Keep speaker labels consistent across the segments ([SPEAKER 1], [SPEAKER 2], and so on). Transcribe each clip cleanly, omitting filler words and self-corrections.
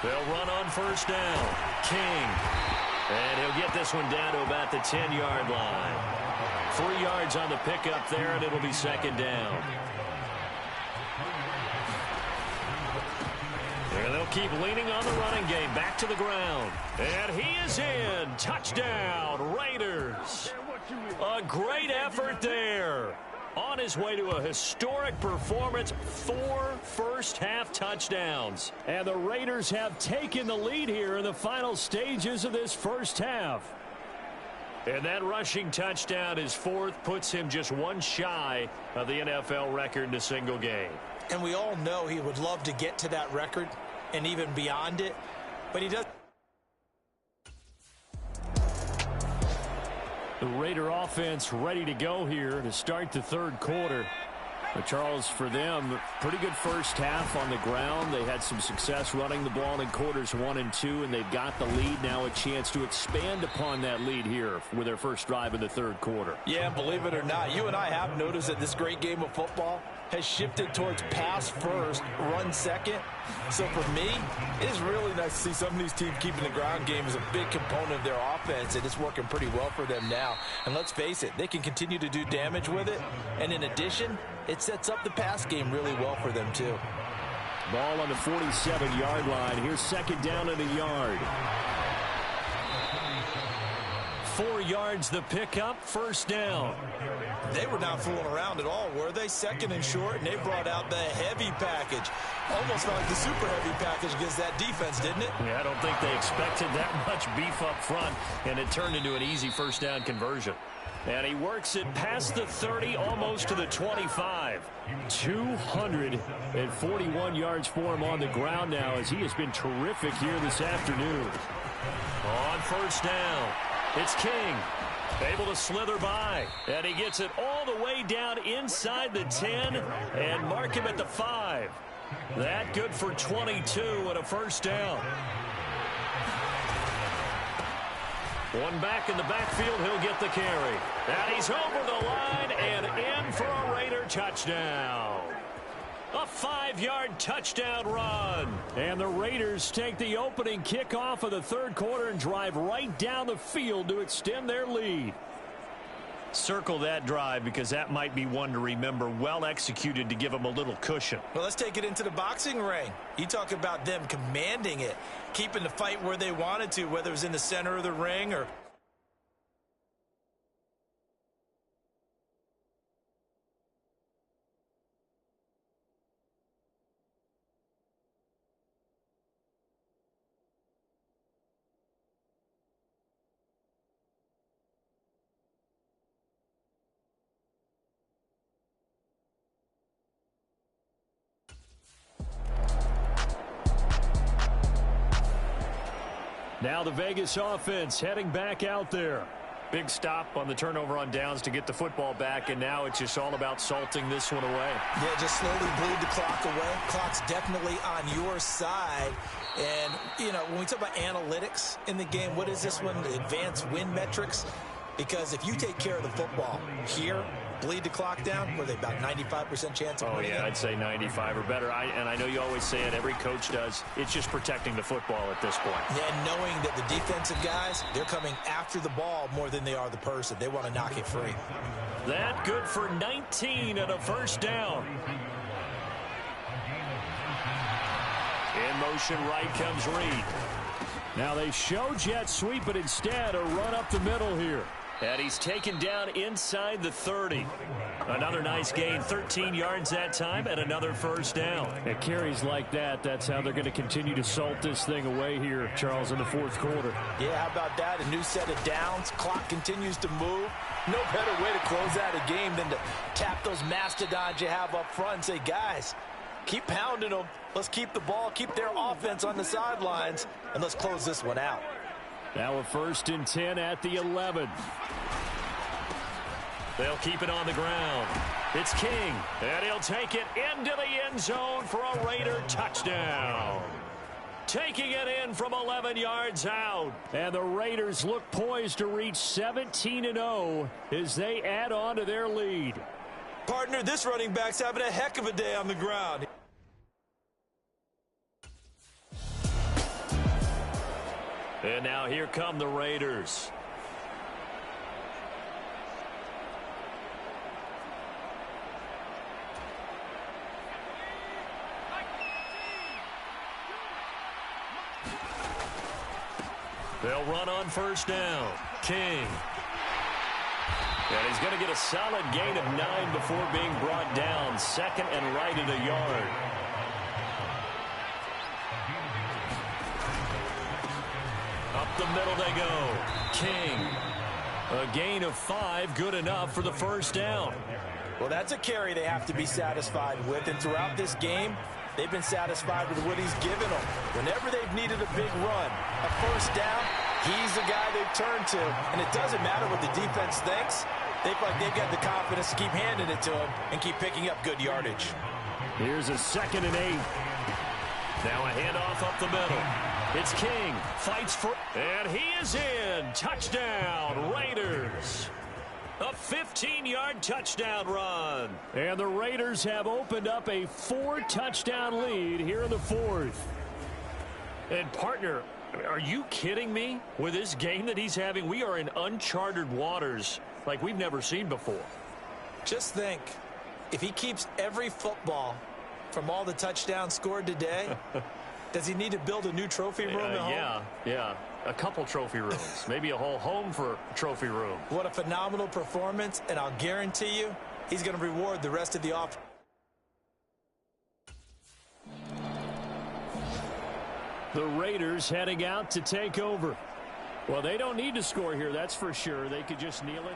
[SPEAKER 1] They'll run on first down. King. And he'll get this one down to about the 10-yard line. 3 yards on the pickup there, and it'll be second down. And they'll keep leaning on the running game. Back to the ground. And he is in. Touchdown, Raiders. A great effort there. On his way to a historic performance, 4 first-half touchdowns. And the Raiders have taken the lead here in the final stages of this first half. And that rushing touchdown, his 4th, puts him just 1 shy of the NFL record in a single game.
[SPEAKER 2] And we all know he would love to get to that record and even beyond it, but he doesn't.
[SPEAKER 1] The Raider offense ready to go here to start the third quarter. But Charles, for them, pretty good first half on the ground. They had some success running the ball in quarters 1 and 2, and they've got the lead now, a chance to expand upon that lead here with their first drive in the third quarter.
[SPEAKER 2] Yeah, believe it or not, you and I have noticed that this great game of football has shifted towards pass first, run second. So for me, it's really nice to see some of these teams keeping the ground game as a big component of their offense, and it's working pretty well for them now. And let's face it, they can continue to do damage with it. And in addition, it sets up the pass game really well for them too.
[SPEAKER 1] Ball on the 47-yard line. Here's second down and a yard. 4 yards the pickup, first down.
[SPEAKER 2] They were not fooling around at all, were they? Second and short, and they brought out the heavy package. Almost like the super heavy package against that defense, didn't it?
[SPEAKER 1] Yeah, I don't think they expected that much beef up front, and it turned into an easy first down conversion. And he works it past the 30, almost to the 25. 241 yards for him on the ground now, as he has been terrific here this afternoon. On first down, it's King. Able to slither by, and he gets it all the way down inside the 10 and mark him at the 5. That good for 22 and a first down. One back in the backfield, he'll get the carry. And he's over the line and in for a Raider touchdown. A 5-yard touchdown run. And the Raiders take the opening kickoff of the third quarter and drive right down the field to extend their lead. Circle that drive because that might be one to remember. Well executed to give them a little cushion.
[SPEAKER 2] Well, let's take it into the boxing ring. You talk about them commanding it, keeping the fight where they wanted to, whether it was in the center of the ring or...
[SPEAKER 1] Now the Vegas offense heading back out there. Big stop on the turnover on downs to get the football back, and now it's just all about salting this one away.
[SPEAKER 2] Yeah, just slowly bleed the clock away. Clock's definitely on your side. And, you know, when we talk about analytics in the game, what is this one? Advanced win metrics? Because if you take care of the football here, bleed the clock down, were they about 95% chance of winning it?
[SPEAKER 1] I'd say 95 or better. And I know you always say it, every coach does. It's just protecting the football at this point.
[SPEAKER 2] Yeah, and knowing that the defensive guys, they're coming after the ball more than they are the person. They want to knock it free.
[SPEAKER 1] That good for 19 and a first down. In motion right comes Reed. Now they show jet sweep, but instead a run up the middle here. And he's taken down inside the 30. Another nice gain, 13 yards that time, and another first down. It carries like that. That's how they're going to continue to salt this thing away here, Charles, in the fourth quarter.
[SPEAKER 2] Yeah, how about that? A new set of downs. Clock continues to move. No better way to close out a game than to tap those mastodons you have up front and say, guys, keep pounding them. Let's keep the ball, keep their offense on the sidelines, and let's close this one out.
[SPEAKER 1] Now a 1st and 10 at the 11. They'll keep it on the ground. It's King, and he'll take it into the end zone for a Raider touchdown. Taking it in from 11 yards out. And the Raiders look poised to reach 17-0 as they add on to their lead.
[SPEAKER 2] Partner, this running back's having a heck of a day on the ground.
[SPEAKER 1] And now here come the Raiders. They'll run on first down. King. And he's going to get a solid gain of 9 before being brought down. Second and right at a yard. Up the middle they go. King. A gain of 5, good enough for the first down.
[SPEAKER 2] Well, that's a carry they have to be satisfied with. And throughout this game, they've been satisfied with what he's given them. Whenever they've needed a big run, a first down, he's the guy they've turned to. And it doesn't matter what the defense thinks. They feel like they've got the confidence to keep handing it to him and keep picking up good yardage.
[SPEAKER 1] Here's a 2nd and 8. Now a handoff up the middle. It's King. Fights for... And he is in. Touchdown, Raiders. A 15-yard touchdown run. And the Raiders have opened up a 4-touchdown lead here in the 4th. And, partner, are you kidding me? With this game that he's having, we are in uncharted waters like we've never seen before.
[SPEAKER 2] Just think, if he keeps every football from all the touchdowns scored today, does he need to build a new trophy room at home?
[SPEAKER 1] Yeah. A couple trophy rooms. Maybe a whole home for trophy room.
[SPEAKER 2] What a phenomenal performance, and I'll guarantee you he's going to reward the rest of the offense.
[SPEAKER 1] The Raiders heading out to take over. Well, they don't need to score here, that's for sure. They could just kneel it.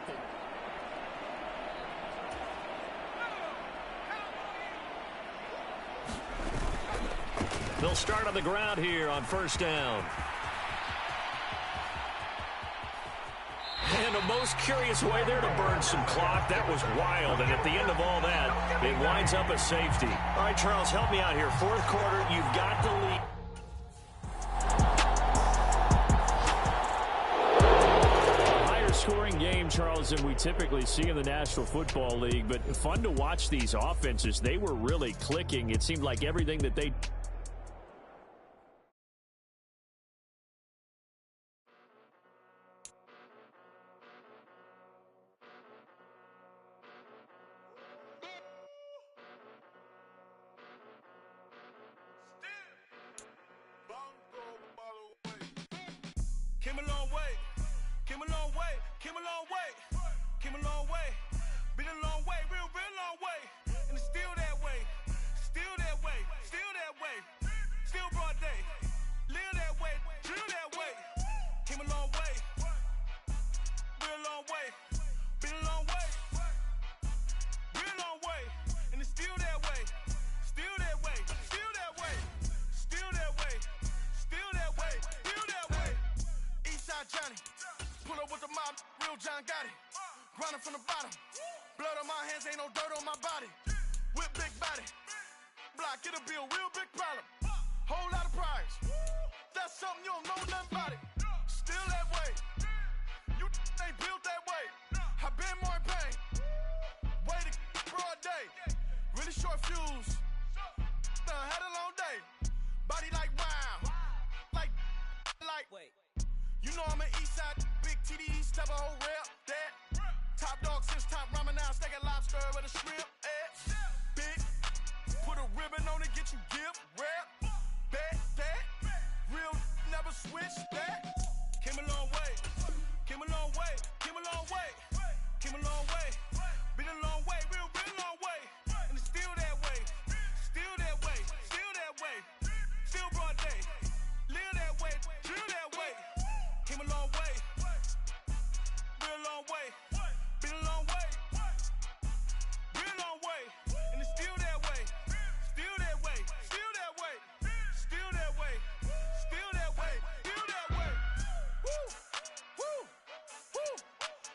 [SPEAKER 1] They'll start on the ground here on first down. And a most curious way there to burn some clock. That was wild. And at the end of all that, it winds up a safety. All right, Charles, help me out here. Fourth quarter, you've got the lead. A higher scoring game, Charles, than we typically see in the National Football League. But fun to watch these offenses. They were really clicking. It seemed like everything that they...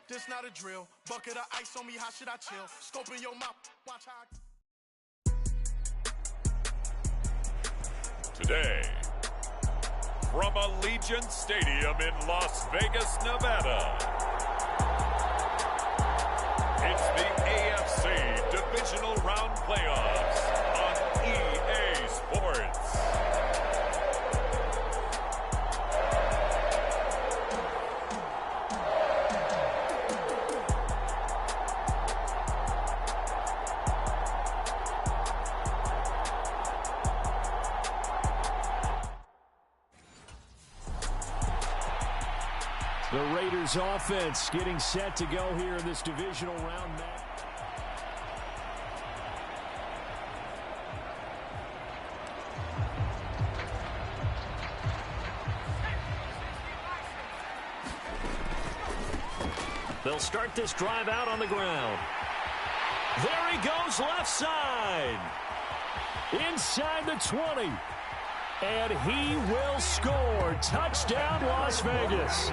[SPEAKER 3] This not a drill. Bucket of ice on me, how should I chill? Scoping your mouth, watch how I...
[SPEAKER 4] Today, from Allegiant Stadium in Las Vegas, Nevada, it's the AFC Divisional Round Playoffs on EA Sports.
[SPEAKER 1] The Raiders offense getting set to go here in this divisional round match. They'll start this drive out on the ground. There he goes, left side. Inside the 20. And he will score. Touchdown, Las Vegas.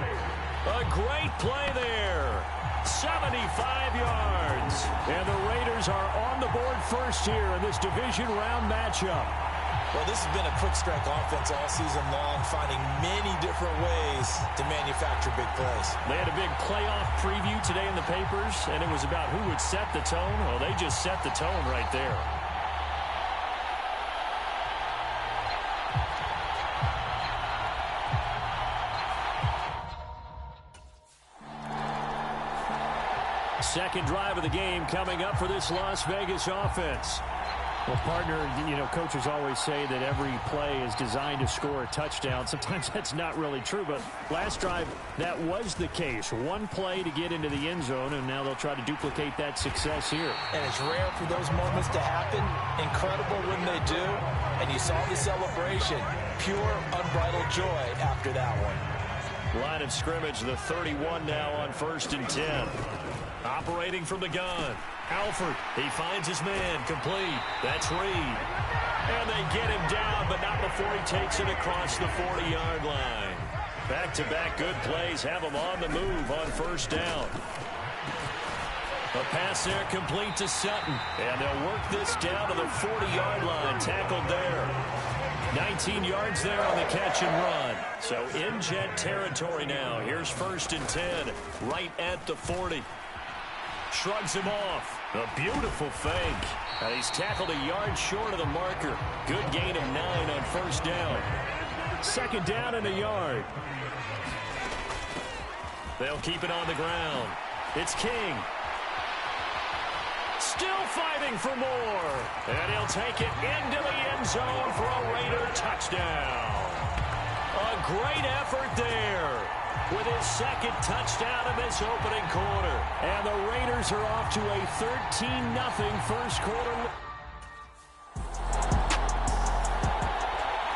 [SPEAKER 1] A great play there. 75 yards. And the Raiders are on the board first here in this division round matchup.
[SPEAKER 2] Well, this has been a quick strike offense all season long, finding many different ways to manufacture big plays.
[SPEAKER 1] They had a big playoff preview today in the papers, and it was about who would set the tone. Well, they just set the tone right there. Second drive of the game coming up for this Las Vegas offense. Well, partner, coaches always say that every play is designed to score a touchdown. Sometimes that's not really true, but last drive, that was the case. One play to get into the end zone, and now they'll try to duplicate that success here.
[SPEAKER 2] And it's rare for those moments to happen. Incredible when they do. And you saw the celebration. Pure, unbridled joy after that one.
[SPEAKER 1] Line of scrimmage, the 31 now on 1st and 10. Operating from the gun. Alford, he finds his man, complete. That's Reed. And they get him down, but not before he takes it across the 40-yard line. Back-to-back good plays have him on the move on 1st down. A pass there complete to Sutton. And they'll work this down to the 40-yard line, tackled there. 19 yards there on the catch and run. So in Jet territory now. Here's 1st and 10, right at the 40. Shrugs him off. A beautiful fake. And he's tackled a yard short of the marker. Good gain of 9 on 1st down. 2nd down and a yard. They'll keep it on the ground. It's King. Still fighting for more. And he'll take it into the end zone for a Raider touchdown. A great effort there, with his 2nd touchdown in this opening quarter. And the Raiders are off to a 13-0 first quarter.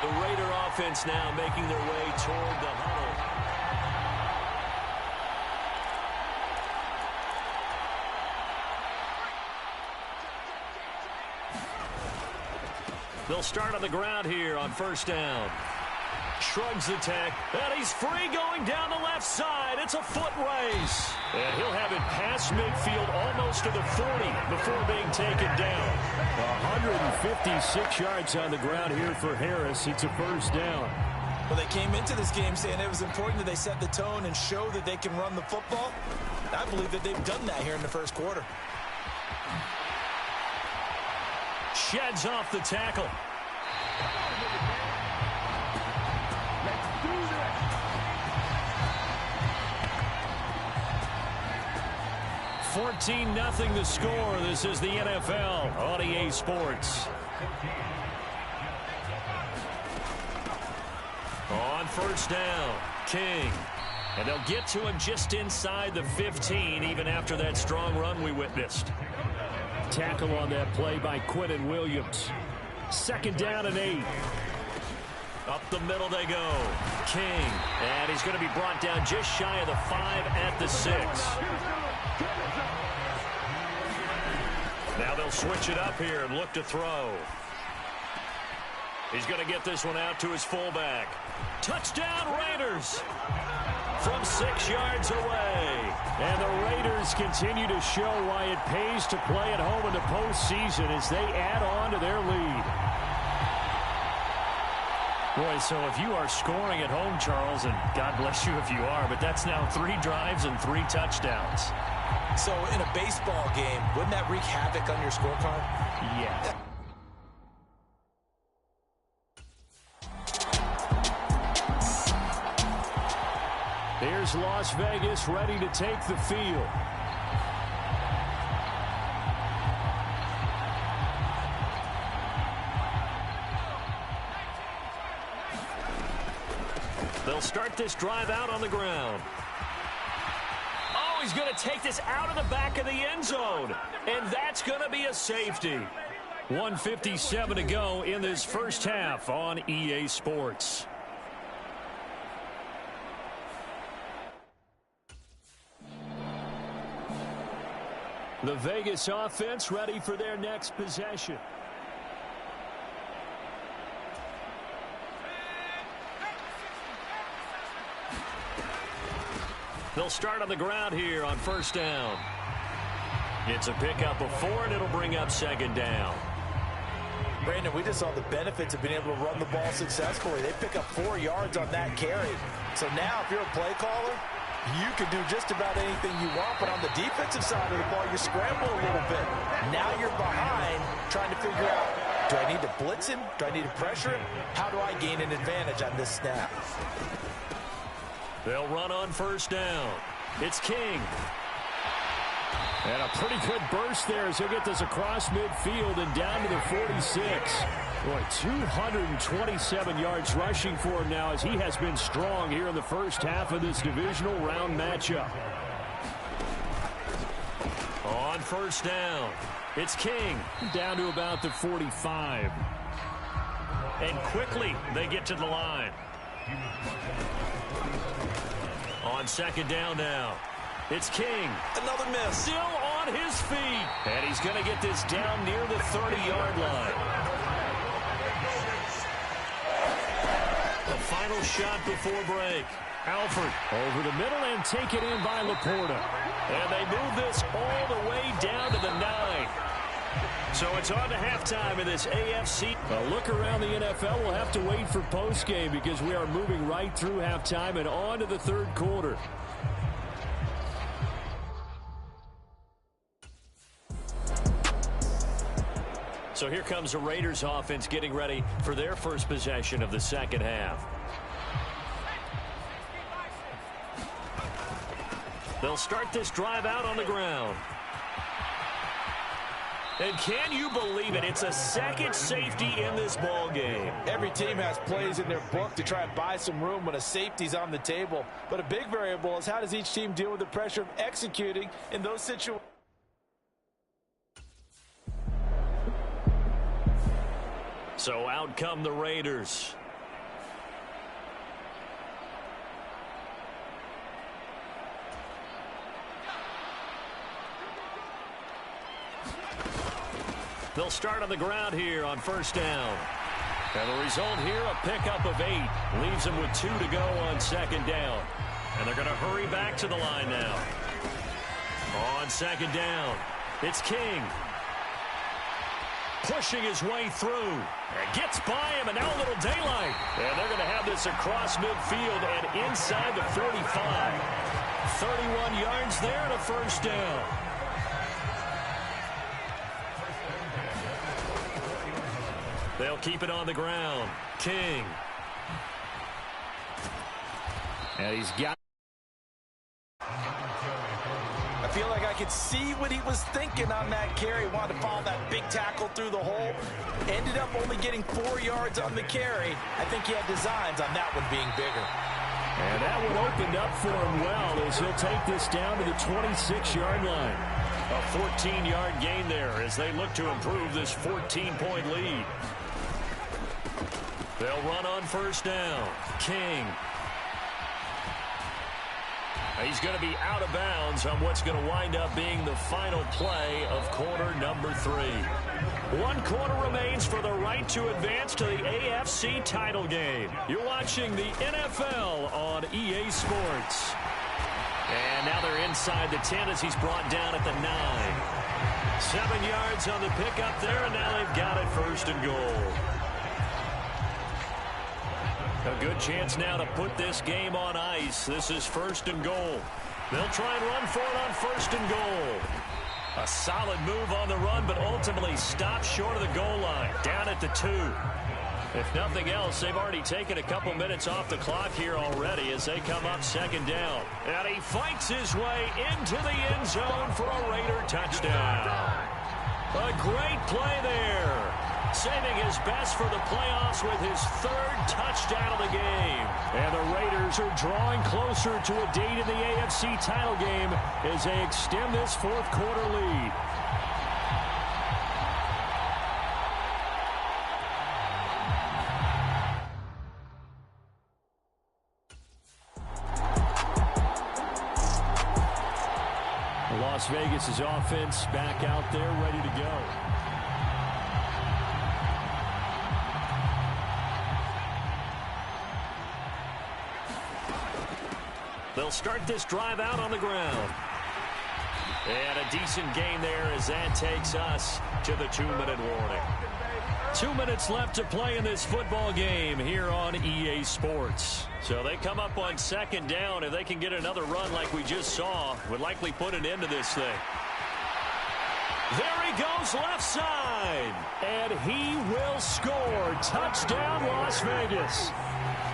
[SPEAKER 1] The Raider offense now making their way toward the huddle. They'll start on the ground here on 1st down. Shrugs the tack, and he's free going down the left side. It's a foot race. And he'll have it past midfield almost to the 40 before being taken down. 156 yards on the ground here for Harris. It's a 1st down.
[SPEAKER 2] Well, they came into this game saying it was important that they set the tone and show that they can run the football. I believe that they've done that here in the 1st quarter.
[SPEAKER 1] Sheds off the tackle. 14-0 the score. This is the NFL on EA Sports. On 1st down, King. And they'll get to him just inside the 15, even after that strong run we witnessed. Tackle on that play by Quinnen Williams. 2nd down and 8. Up the middle they go. King. And he's going to be brought down just shy of the 5 at the 6. Now they'll switch it up here and look to throw. He's going to get this one out to his fullback. Touchdown Raiders from 6 yards away. And the Raiders continue to show why it pays to play at home in the postseason as they add on to their lead. Boy, so if you are scoring at home, Charles, and God bless you if you are, but that's now 3 drives and 3 touchdowns.
[SPEAKER 2] So in a baseball game, wouldn't that wreak havoc on your scorecard?
[SPEAKER 1] Yeah. Here's Las Vegas ready to take the field. They'll start this drive out on the ground. he's going to take this out of the back of the end zone. And that's going to be a safety. 1:57 to go in this first half on EA Sports. The Vegas offense ready for their next possession. They'll start on the ground here on first down. It's a pickup of 4, and it'll bring up second down.
[SPEAKER 2] Brandon, we just saw the benefits of being able to run the ball successfully. They pick up 4 yards on that carry. So now if you're a play caller, you can do just about anything you want, but on the defensive side of the ball, you scramble a little bit. Now you're behind trying to figure out, do I need to blitz him? Do I need to pressure him? How do I gain an advantage on this snap?
[SPEAKER 1] They'll run on first down. It's King. And a pretty good burst there as he'll get this across midfield and down to the 46. Boy, 227 yards rushing for him now as he has been strong here in the first half of this divisional round matchup. On first down, it's King down to about the 45. And quickly they get to the line. On second down now, it's King.
[SPEAKER 2] Another miss.
[SPEAKER 1] Still on his feet. And he's going to get this down near the 30-yard line. The final shot before break. Alford over the middle and taken in by Laporta. And they move this all the way down to the 9. So it's on to halftime in this AFC. A look around the NFL. We'll have to wait for postgame because we are moving right through halftime and on to the third quarter. So here comes the Raiders offense getting ready for their first possession of the second half. They'll start this drive out on the ground. And can you believe it? It's a second safety in this ball game.
[SPEAKER 2] Every team has plays in their book to try and buy some room when a safety's on the table. But a big variable is how does each team deal with the pressure of executing in those situations?
[SPEAKER 1] So out come the Raiders. They'll start on the ground here on first down. And the result here, a pickup of 8. Leaves them with 2 to go on second down. And they're going to hurry back to the line now. On second down, it's King. Pushing his way through. And gets by him, and now a little daylight. And they're going to have this across midfield and inside the 45. 31 yards there and a first down. They'll keep it on the ground. King. And he's got...
[SPEAKER 2] I feel like I could see what he was thinking on that carry. Wanted to follow that big tackle through the hole. Ended up only getting 4 yards on the carry. I think he had designs on that one being bigger.
[SPEAKER 1] And that one opened up for him well as he'll take this down to the 26-yard line. A 14-yard gain there as they look to improve this 14-point lead. They'll run on first down. King. He's going to be out of bounds on what's going to wind up being the final play of quarter number 3. 1 quarter remains for the right to advance to the AFC title game. You're watching the NFL on EA Sports. And now they're inside the 10 as he's brought down at the 9. 7 yards on the pickup there, and now they've got it first and goal. A good chance now to put this game on ice. This is first and goal. They'll try and run for it on first and goal. A solid move on the run, but ultimately stopped short of the goal line. Down at the 2. If nothing else, they've already taken a couple minutes off the clock here already as they come up second down. And he fights his way into the end zone for a Raider touchdown. A great play there. saving his best for the playoffs with his third touchdown of the game. And the Raiders are drawing closer to a date in the AFC title game as they extend this fourth quarter lead. Las Vegas' offense back out there ready to go. They'll start this drive out on the ground. And a decent gain there as that takes us to the 2-minute warning. 2 minutes left to play in this football game here on EA Sports. So they come up on second down. If they can get another run like we just saw, would likely put an end to this thing. There he goes left side. And he will score. Touchdown, Las Vegas.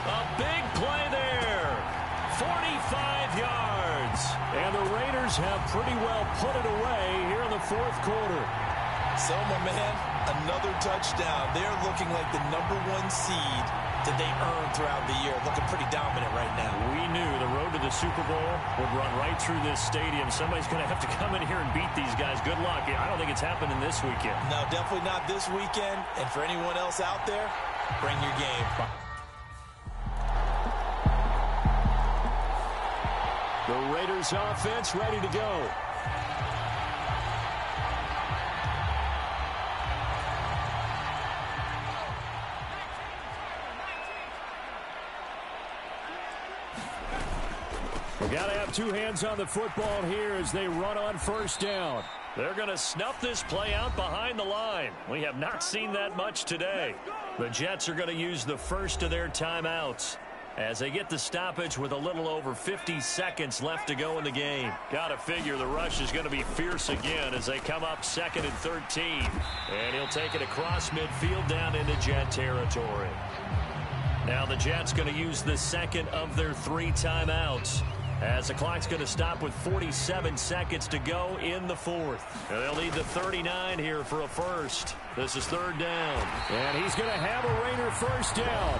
[SPEAKER 1] A big play there. 45 yards. And the Raiders have pretty well put it away here in the fourth quarter.
[SPEAKER 2] So, my man, another touchdown. They're looking like the #1 seed that they earned throughout the year. Looking pretty dominant right now.
[SPEAKER 1] We knew the road to the Super Bowl would run right through this stadium. Somebody's going to have to come in here and beat these guys. Good luck. I don't think it's happening this weekend.
[SPEAKER 2] No, definitely not this weekend. And for anyone else out there, bring your game.
[SPEAKER 1] The Raiders offense ready to go. Got to have two hands on the football here as they run on first down. They're going to snuff this play out behind the line. We have not seen that much today. The Jets are going to use the first of their timeouts as they get the stoppage with a little over 50 seconds left to go in the game. Got to figure the rush is going to be fierce again as they come up 2nd and 13. And he'll take it across midfield down into Jet territory. Now the Jets going to use the second of their 3 timeouts, as the clock's going to stop with 47 seconds to go in the fourth. And they'll need the 39 here for a first. This is 3rd down. And he's going to have a Raider first down.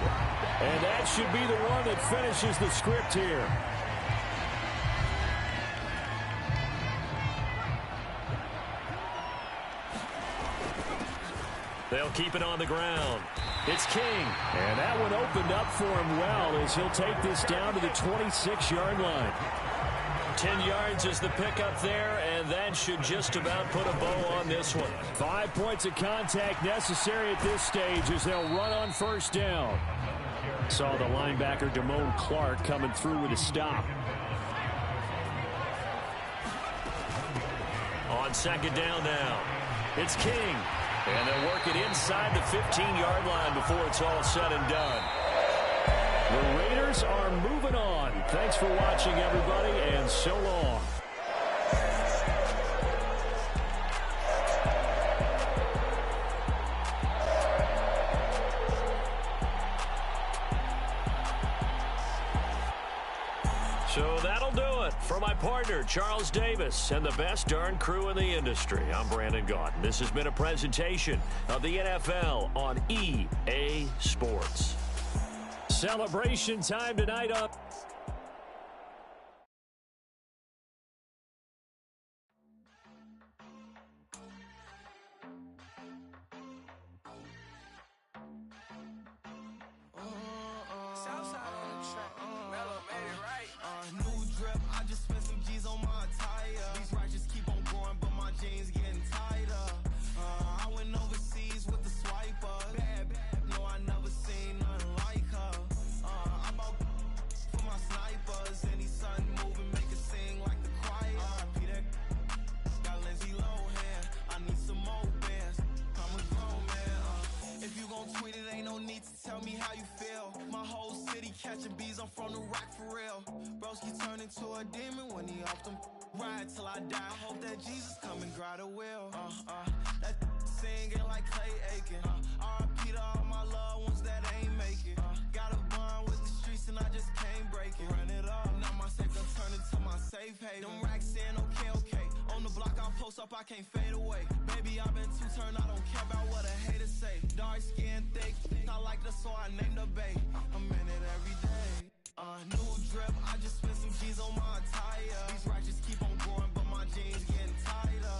[SPEAKER 1] And that should be the one that finishes the script here. They'll keep it on the ground. It's King. And that one opened up for him well as he'll take this down to the 26-yard line. 10 yards is the pickup there, and that should just about put a bow on this one. 5 points of contact necessary at this stage as they'll run on first down. Saw the linebacker Damone Clark coming through with a stop. On 2nd down now, it's King. And they'll work it inside the 15-yard line before it's all said and done. The Raiders are moving on. Thanks for watching, everybody, and so long. So that'll do it for my partner, Charles Davis, and the best darn crew in the industry. I'm Brandon Gaudin. This has been a presentation of the NFL on EA Sports. Celebration time tonight up.
[SPEAKER 3] I can't fade away. Baby, I've been too turned, I don't care about what a hater say. Dark skin, thick, I like the so I named the bay. I'm in it every day. New drip, I just spent some G's on my attire. These righteous keep on growing, but my jeans getting tighter.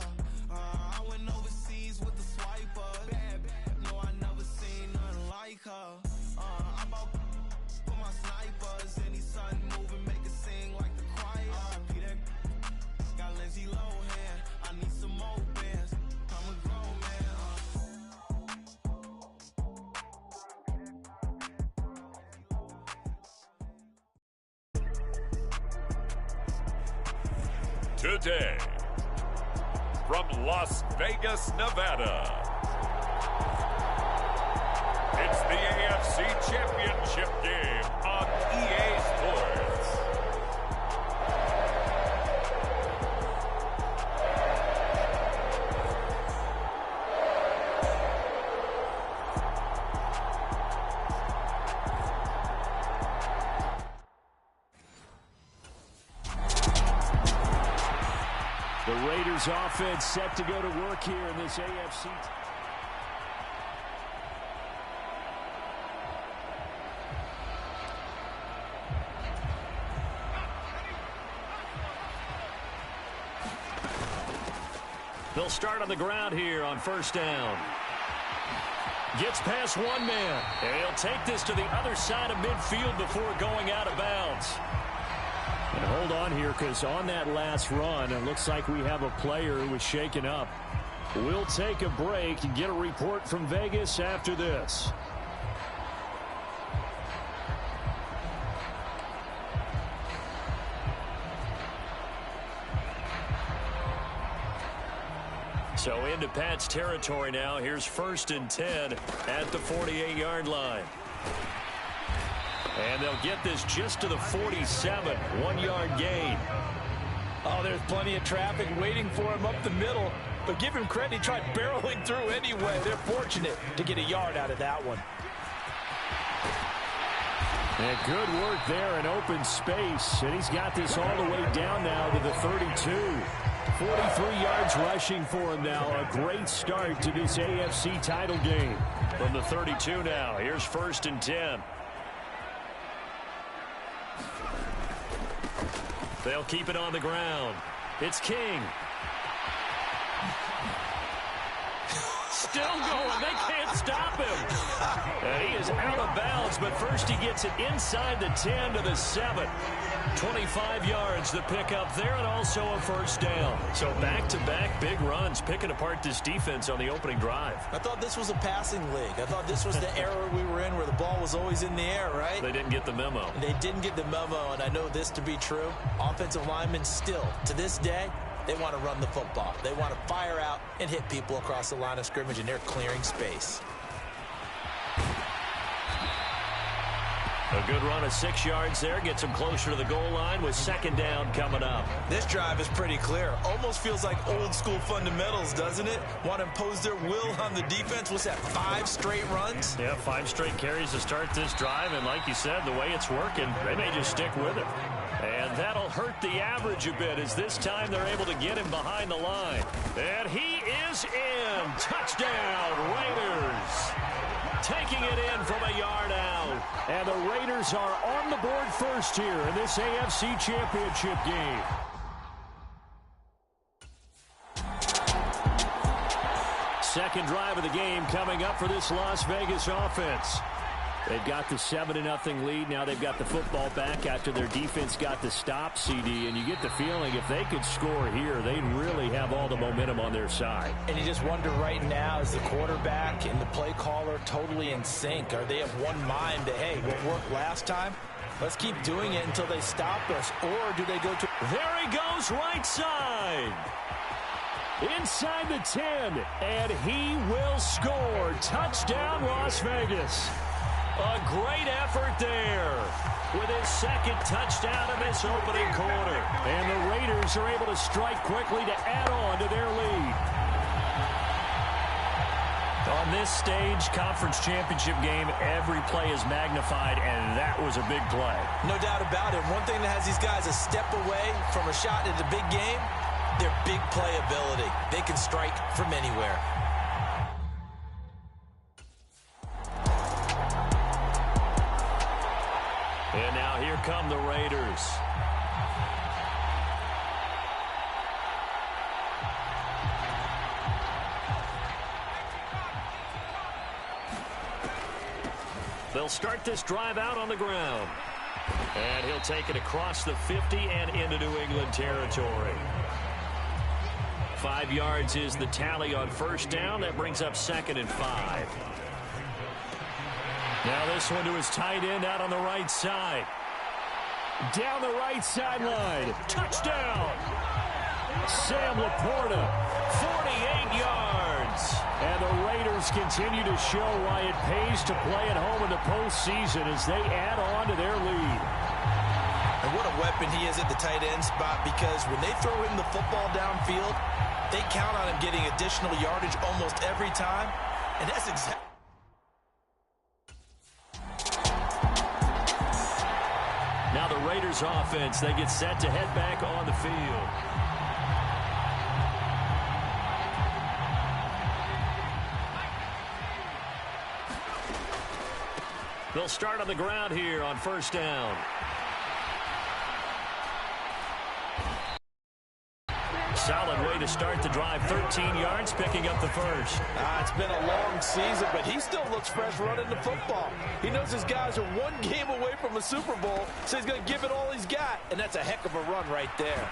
[SPEAKER 3] I went overseas with the swiper. Bad, no, I never seen nothing like her. I bought for my snipers. Any sun moving, make it sing like the choir. Peter got Lindsay Lohan. I need some more bands. I'm a grown man.
[SPEAKER 4] Today, from Las Vegas, Nevada, it's the AFC Championship game on EA Sports.
[SPEAKER 1] The Raiders offense set to go to work here in this AFC. They'll start on the ground here on first down. Gets past one man. And he'll take this to the other side of midfield before going out of bounds. And hold on here, because on that last run, it looks like we have a player who was shaken up. We'll take a break and get a report from Vegas after this. So into Pat's territory now. Here's 1st and 10 at the 48-yard line. And they'll get this just to the 47, 1-yard gain.
[SPEAKER 2] Oh, there's plenty of traffic waiting for him up the middle. But give him credit, he tried barreling through anyway. They're fortunate to get a yard out of that one.
[SPEAKER 1] And good work there in open space. And he's got this all the way down now to the 32. 43 yards rushing for him now. A great start to this AFC title game. From the 32 now, here's 1st and 10. They'll keep it on the ground. It's King. Still going. They can't stop him. And he is out of bounds, but first he gets it inside the 10 to the 7. 25 yards the pickup there, and also a first down. So back-to-back big runs, picking apart this defense on the opening drive.
[SPEAKER 2] I thought this was a passing league. I thought this was the era we were in where the ball was always in the air, right?
[SPEAKER 1] They didn't get the memo.
[SPEAKER 2] They didn't get the memo, and I know this to be true. Offensive linemen still, to this day, they want to run the football. They want to fire out and hit people across the line of scrimmage, and they're clearing space.
[SPEAKER 1] A good run of 6 yards there. Gets them closer to the goal line with 2nd down coming up.
[SPEAKER 2] This drive is pretty clear. Almost feels like old school fundamentals, doesn't it? Want to impose their will on the defense. What's that, 5 straight runs?
[SPEAKER 1] Yeah, 5 straight carries to start this drive. And like you said, the way it's working, they may just stick with it. And that'll hurt the average a bit, as this time they're able to get him behind the line. And he is in. Touchdown, Raiders. Taking it in from a yard out. And the Raiders are on the board first here in this AFC Championship game. Second drive of the game coming up for this Las Vegas offense. They've got the 7-0 lead. Now they've got the football back after their defense got the stop, CD. And you get the feeling if they could score here, they'd really have all the momentum on their side.
[SPEAKER 2] And you just wonder right now, is the quarterback and the play caller totally in sync? Are they of one mind that, hey, what worked last time? Let's keep doing it until they stop us. Or do they go to...
[SPEAKER 1] There he goes, right side. Inside the 10. And he will score. Touchdown, Las Vegas. A great effort there with his 2nd touchdown of this opening quarter. And the Raiders are able to strike quickly to add on to their lead. On this stage, conference championship game, every play is magnified, and that was a big play.
[SPEAKER 2] No doubt about it. One thing that has these guys a step away from a shot at the big game Their big playability. They can strike from anywhere.
[SPEAKER 1] And now here come the Raiders. They'll start this drive out on the ground. And he'll take it across the 50 and into New England territory. 5 yards is the tally on first down. That brings up 2nd and 5. Now this one to his tight end out on the right side. Down the right sideline. Touchdown. Sam Laporta, 48 yards. And the Raiders continue to show why it pays to play at home in the postseason as they add on to their lead.
[SPEAKER 2] And what a weapon he is at the tight end spot, because when they throw him the football downfield, they count on him getting additional yardage almost every time. And that's exactly...
[SPEAKER 1] Now the Raiders offense, they get set to head back on the field. They'll start on the ground here on first down. Solid way to start the drive. 13 yards, picking up the first.
[SPEAKER 2] It's been a long season, but he still looks fresh running the football. He knows his guys are one game away from a Super Bowl, so he's going to give it all he's got. And that's a heck of a run right there.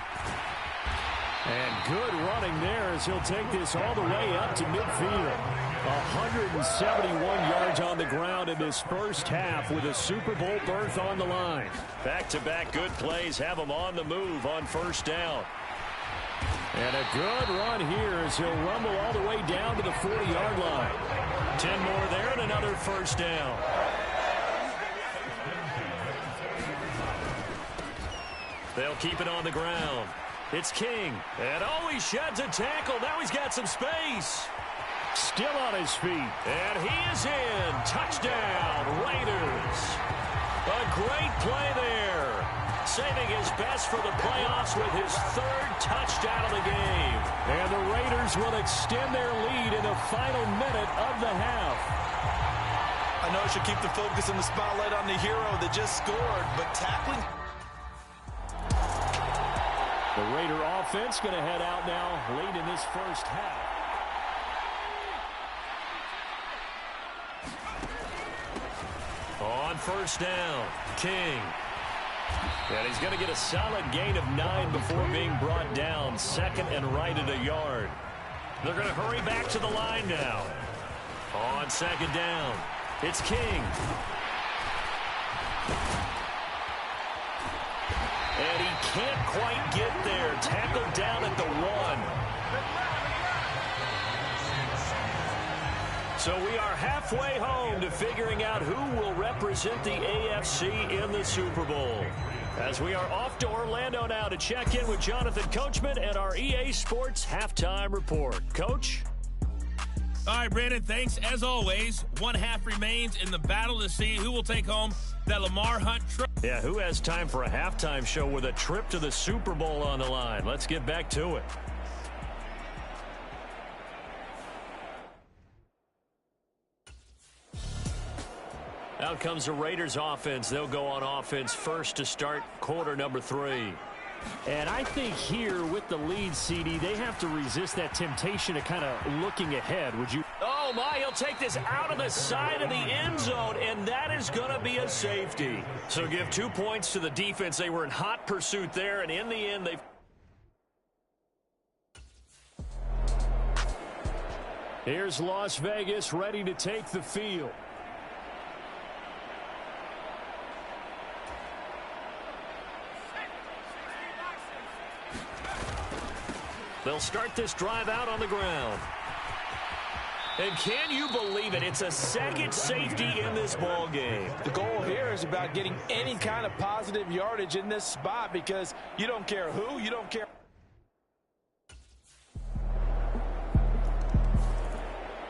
[SPEAKER 1] And good running there as he'll take this all the way up to midfield. 171 yards on the ground in this first half with a Super Bowl berth on the line. Back-to-back good plays have him on the move on first down. And a good run here as he'll rumble all the way down to the 40-yard line. 10 more there and another first down. They'll keep it on the ground. It's King. And he sheds a tackle. Now he's got some space. Still on his feet. And he is in. Touchdown, Raiders. A great play there. Saving his best for the playoffs with his 3rd touchdown of the game. And the Raiders will extend their lead in the final minute of the half.
[SPEAKER 2] I know I should keep the focus and the spotlight on the hero that just scored, but tackling...
[SPEAKER 1] The Raider offense going to head out now late in this first half. On first down, King. And he's going to get a solid gain of 9 before being brought down. 2nd and right at a yard. They're going to hurry back to the line now. On 2nd down, it's King. And he can't quite get there. Tackled down at the 1. So we are halfway home to figuring out who will represent the AFC in the Super Bowl. As we are off to Orlando now to check in with Jonathan Coachman and our EA Sports Halftime Report. Coach?
[SPEAKER 5] All right, Brandon, thanks. As always, one half remains in the battle to see who will take home that Lamar Hunt trip.
[SPEAKER 1] Yeah, who has time for a halftime show with a trip to the Super Bowl on the line? Let's get back to it. Out comes the Raiders offense. They'll go on offense first to start quarter number 3. And I think here with the lead, CD, they have to resist that temptation to kind of looking ahead. Would you? Oh, my, he'll take this out of the side of the end zone, and that is going to be a safety. So give 2 points to the defense. They were in hot pursuit there, and in the end, they... Here's Las Vegas ready to take the field. They'll start this drive out on the ground. And can you believe it? It's a 2nd safety in this ball game.
[SPEAKER 2] The goal here is about getting any kind of positive yardage in this spot, because you don't care who, you don't care.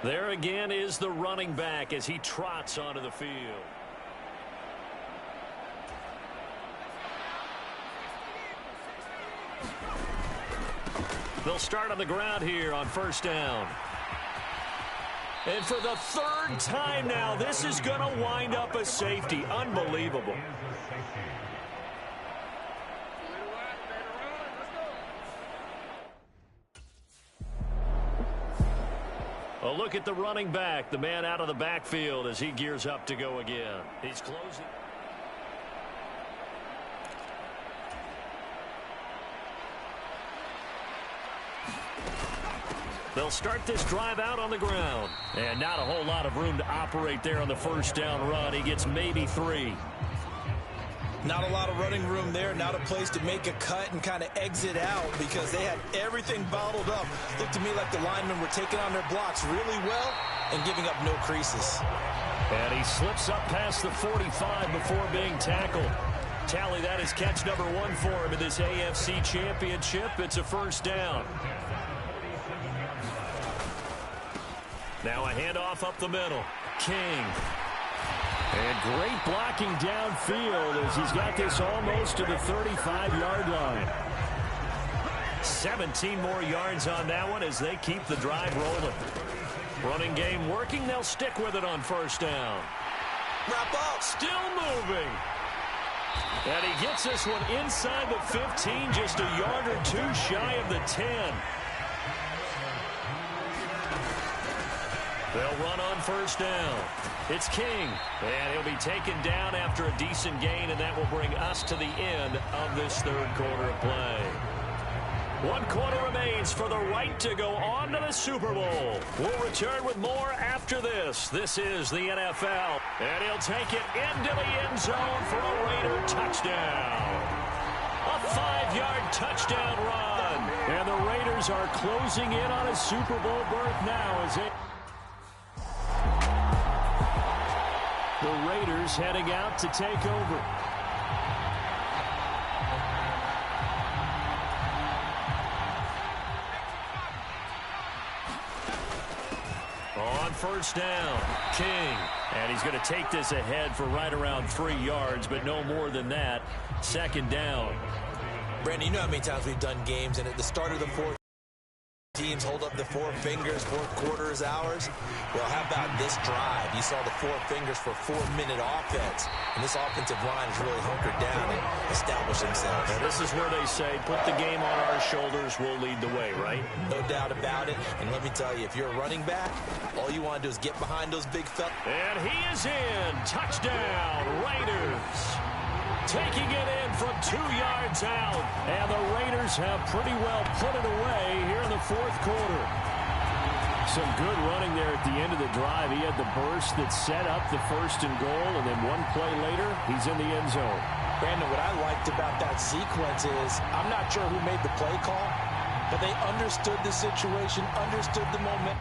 [SPEAKER 1] There again is the running back as he trots onto the field. They'll start on the ground here on first down. And for the third time now, this is going to wind up a safety. Unbelievable. A look at the running back, the man out of the backfield as he gears up to go again. He's closing. They'll start this drive out on the ground. And not a whole lot of room to operate there on the first down run. He gets maybe 3.
[SPEAKER 2] Not a lot of running room there. Not a place to make a cut and kind of exit out because they had everything bottled up. Looked to me like the linemen were taking on their blocks really well and giving up no creases.
[SPEAKER 1] And he slips up past the 45 before being tackled. Tally, that is catch number 1 for him in this AFC Championship. It's a first down. Now a handoff up the middle. King. And great blocking downfield as he's got this almost to the 35-yard line. 17 more yards on that one as they keep the drive rolling. Running game working. They'll stick with it on first down.
[SPEAKER 2] Wrap up.
[SPEAKER 1] Still moving. And he gets this one inside the 15, just a yard or 2 shy of the 10. They'll run on first down. It's King, and he'll be taken down after a decent gain, and that will bring us to the end of this third quarter of play. 1 quarter remains for the right to go on to the Super Bowl. We'll return with more after this. This is the NFL, and he'll take it into the end zone for a Raider touchdown. A 5-yard touchdown run, and the Raiders are closing in on a Super Bowl berth now as it... The Raiders heading out to take over. On first down, King. And he's going to take this ahead for right around 3 yards, but no more than that. Second down.
[SPEAKER 2] Brandon, you know how many times we've done games, and at the start of the fourth, teams hold up the 4 fingers, 4 quarters, hours. Well, how about this drive? You saw the 4 fingers for 4-minute offense. And this offensive line has really hunkered down and established themselves.
[SPEAKER 1] And this is where they say, put the game on our shoulders, we'll lead the way, right?
[SPEAKER 2] No doubt about it. And let me tell you, if you're a running back, all you want to do is get behind those big fellas.
[SPEAKER 1] And he is in. Touchdown, Raiders. Taking it in from 2 yards out. And the Raiders have pretty well put it away here in the fourth quarter. Some good running there at the end of the drive. He had the burst that set up the first and goal, and then 1 play later, he's in the end zone.
[SPEAKER 2] Brandon, what I liked about that sequence is I'm not sure who made the play call, but they understood the situation, understood the moment.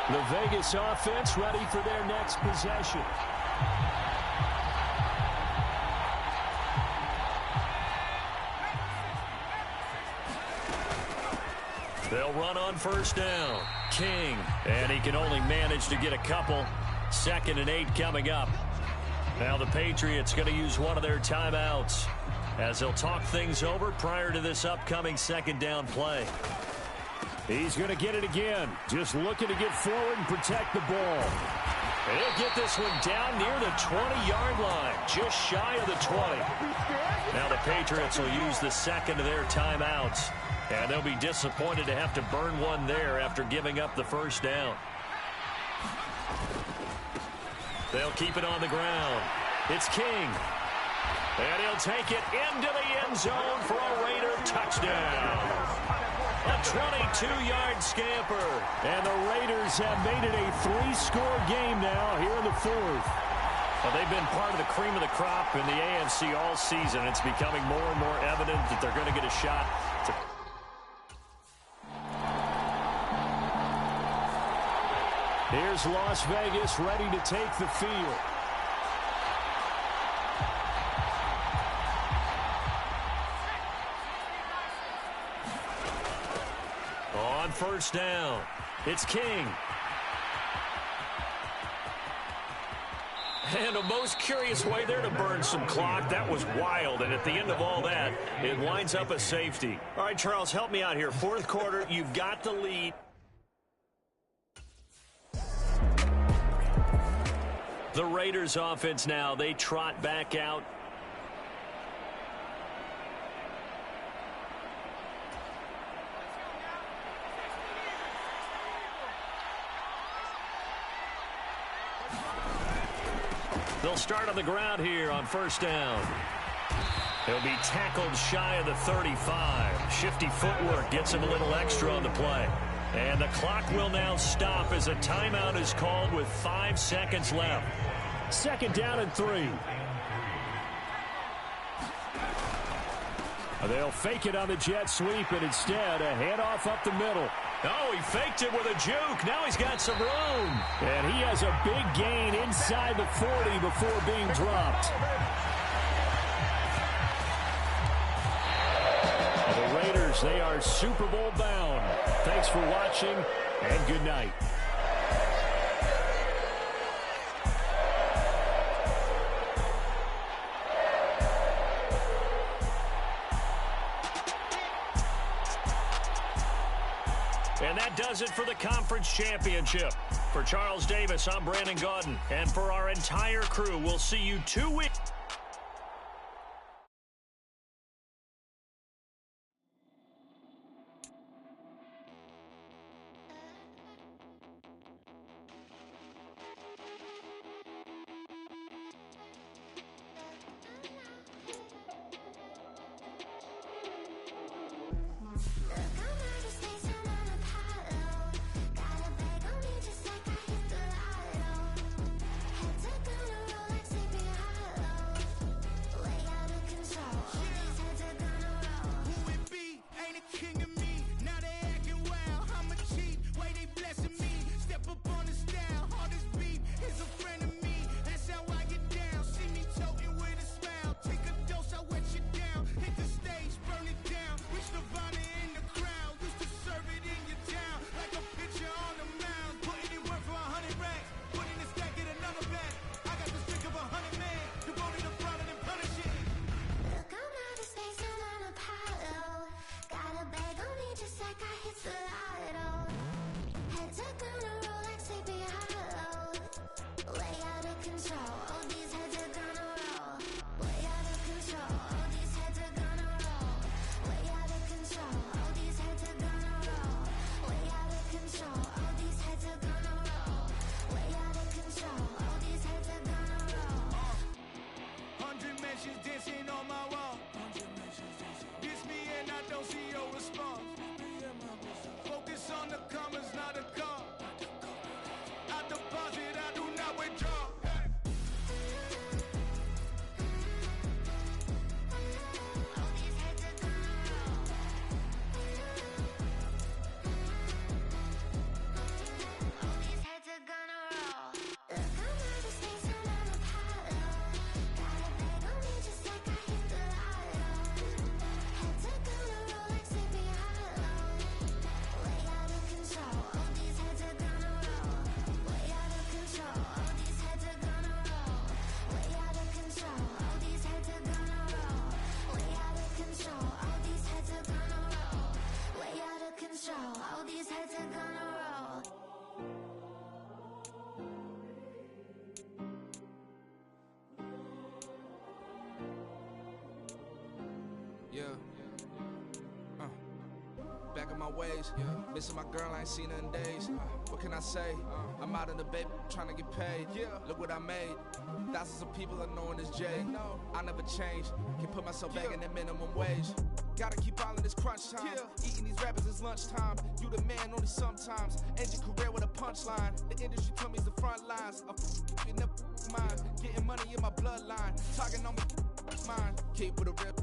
[SPEAKER 1] The Vegas offense ready for their next possession. They'll run on first down. King, and he can only manage to get a couple. 2nd and 8 coming up. Now the Patriots going to use one of their timeouts as they'll talk things over prior to this upcoming second down play. He's going to get it again. Just looking to get forward and protect the ball. And he'll get this one down near the 20-yard line, just shy of the 20. Now the Patriots will use the second of their timeouts. And they'll be disappointed to have to burn one there after giving up the first down. They'll keep it on the ground. It's King. And he'll take it into the end zone for a Raider touchdown. A 22-yard scamper. And the Raiders have made it a 3-score game now here in the fourth. Well, they've been part of the cream of the crop in the AFC all season. It's becoming more and more evident that they're going to get a shot to... Here's Las Vegas ready to take the field. On first down, it's King. And a most curious way there to burn some clock. That was wild, and at the end of all that, it winds up a safety. All right, Charles, help me out here. Fourth quarter, you've got the lead. The Raiders offense now, they trot back out. They'll start on the ground here on first down. He'll be tackled shy of the 35. Shifty footwork gets him a little extra on the play. And the clock will now stop as a timeout is called with 5 seconds left. Second down and 3. They'll fake it on the jet sweep, and instead a handoff up the middle. Oh, he faked it with a juke. Now he's got some room. And he has a big gain inside the 40 before being dropped. The Raiders, they are Super Bowl bound. Thanks for watching, and good night. And that does it for the conference championship. For Charles Davis, I'm Brandon Gaudin. And for our entire crew, we'll see you 2 weeks.
[SPEAKER 6] Back in my ways, missing my girl, I ain't seen her in days. What can I say? I'm out in the baby, trying to get paid. Look what I made. Thousands of people are knowing this Jay. I never change. Can put myself back in that minimum wage. Gotta keep all in this crunch time. Eating these rappers is lunchtime. You the man only sometimes. End your career with a punchline. The industry told me it's the front lines. I'm never mine. Getting money in my bloodline. Talking on me, mine. Keep with a real.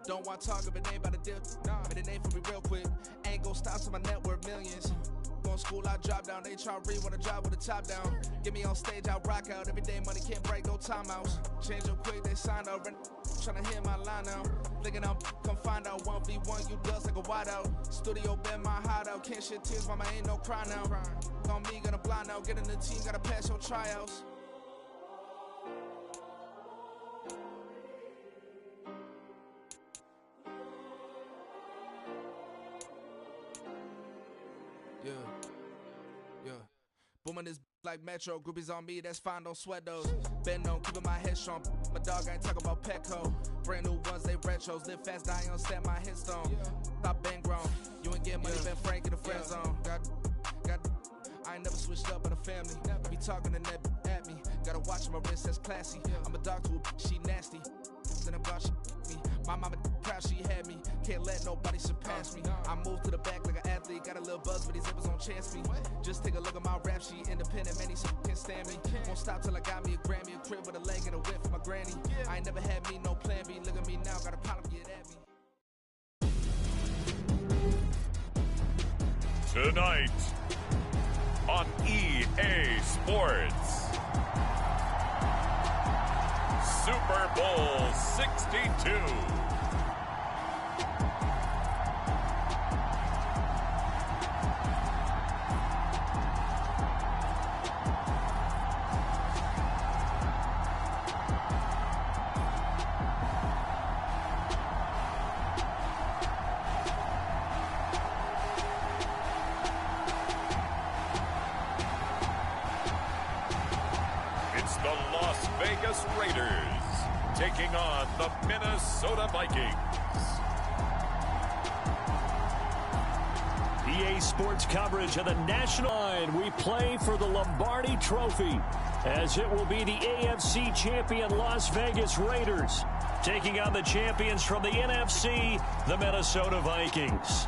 [SPEAKER 6] Don't want to talk if it ain't about a deal. But it ain't for me real quick. Ain't gon' stop so my net worth millions. Going school, I drop down. They try to read when I drive with the top down. Get me on stage, I rock out. Every day money can't break, no timeouts. Change up quick, they sign up. Tryna hear my line now. Thinking I'm come find out 1v1, you dust like a wideout. Studio been my hideout. Can't shed tears, mama ain't no cry now. On me, gonna blind out. Get in the team, gotta pass your tryouts. Booming this like Metro. Groupies on me, that's fine, don't sweat those. Been on, keeping my head strong. My dog ain't talking about Petco. Brand new ones, they retros. Live fast, die on set, my headstone. Stop been grown. You ain't get money, been frank in the friend zone. I ain't never switched up on the family. Be talking to that at me. Gotta watch my wrist, that's classy. I'm a dog to a she nasty. Then about she me. My mama proud she had me. Can't let nobody surpass me. I moved to the back like an athlete. Got a little buzz, but these zippers on chance me. Just take a look at my rap sheet. Independent, many so can't stand me. Won't stop till I got me a Grammy, a crib with a leg and a whip for my granny. I ain't never had me no plan B. Look at me now, got a problem, get at me.
[SPEAKER 4] Tonight on EA Sports, Super Bowl 62. It's the Las Vegas Raiders taking on the Minnesota Vikings.
[SPEAKER 1] EA Sports coverage of the national line. We play for the Lombardi Trophy, as it will be the AFC champion Las Vegas Raiders taking on the champions from the NFC, the Minnesota Vikings.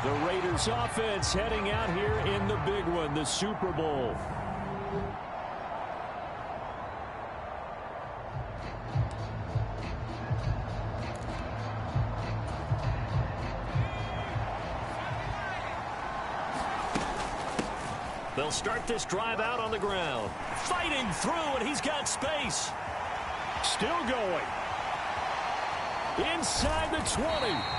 [SPEAKER 1] The Raiders offense heading out here in the big one, the Super Bowl. They'll start this drive out on the ground. Fighting through, and he's got space. Still going. Inside the 20.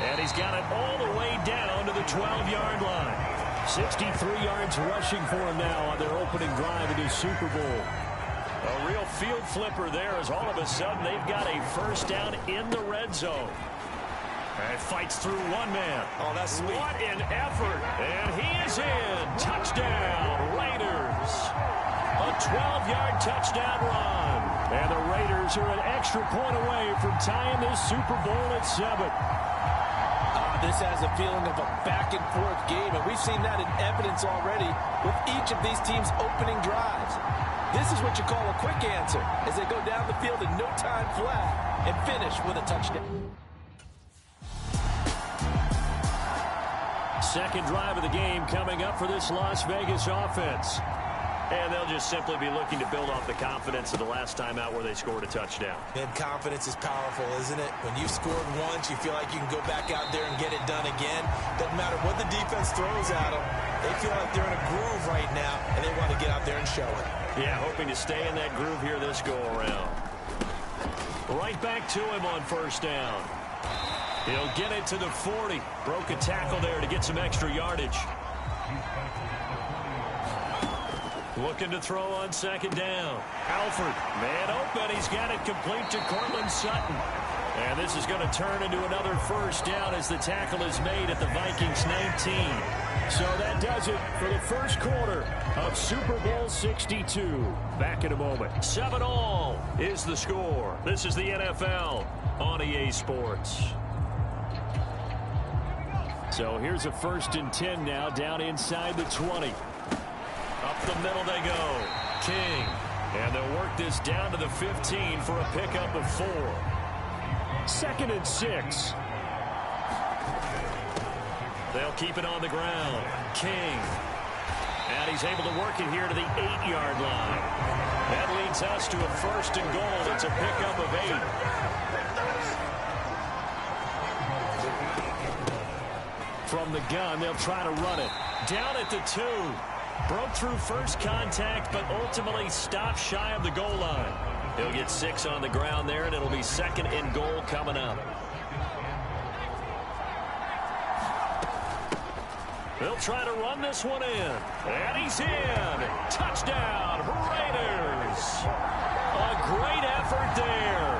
[SPEAKER 1] And he's got it all the way down to the 12-yard line. 63 yards rushing for him now on their opening drive in the Super Bowl. A real field flipper there, as all of a sudden they've got a first down in the red zone. And fights through one man.
[SPEAKER 2] Oh, that's sweet.
[SPEAKER 1] What an effort. And he is in. Touchdown, Raiders. A 12-yard touchdown run. And the Raiders are an extra point away from tying this Super Bowl at 7.
[SPEAKER 2] This has a feeling of a back-and-forth game, and we've seen that in evidence already with each of these teams' opening drives. This is what you call a quick answer, as they go down the field in no time flat and finish with a touchdown.
[SPEAKER 1] Second drive of the game coming up for this Las Vegas offense. And they'll just simply be looking to build off the confidence of the last time out where they scored a touchdown.
[SPEAKER 7] And confidence is powerful, isn't it? When you've scored once, you feel like you can go back out there and get it done again. Doesn't matter what the defense throws at them. They feel like they're in a groove right now, and they want to get out there and show it.
[SPEAKER 1] Yeah, hoping to stay in that groove here this go-around. Right back to him on first down. He'll get it to the 40. Broke a tackle there to get some extra yardage. Looking to throw on second down. Alford, man open. He's got it complete to Cortland Sutton. And this is going to turn into another first down as the tackle is made at the Vikings 19. So that does it for the first quarter of Super Bowl 62. Back in a moment. 7-all is the score. This is the NFL on EA Sports. So here's a 1st and 10 now, down inside the 20. Up the middle they go. King. And they'll work this down to the 15 for a pickup of 4. 2nd and 6. They'll keep it on the ground. King. And he's able to work it here to the 8-yard line. That leads us to a 1st and goal. It's a pickup of 8. From the gun, they'll try to run it. Down at the 2. Broke through first contact, but ultimately stopped shy of the goal line. He'll get 6 on the ground there, and it'll be 2nd and goal coming up. They'll try to run this one in. And he's in. Touchdown, Raiders. A great effort there.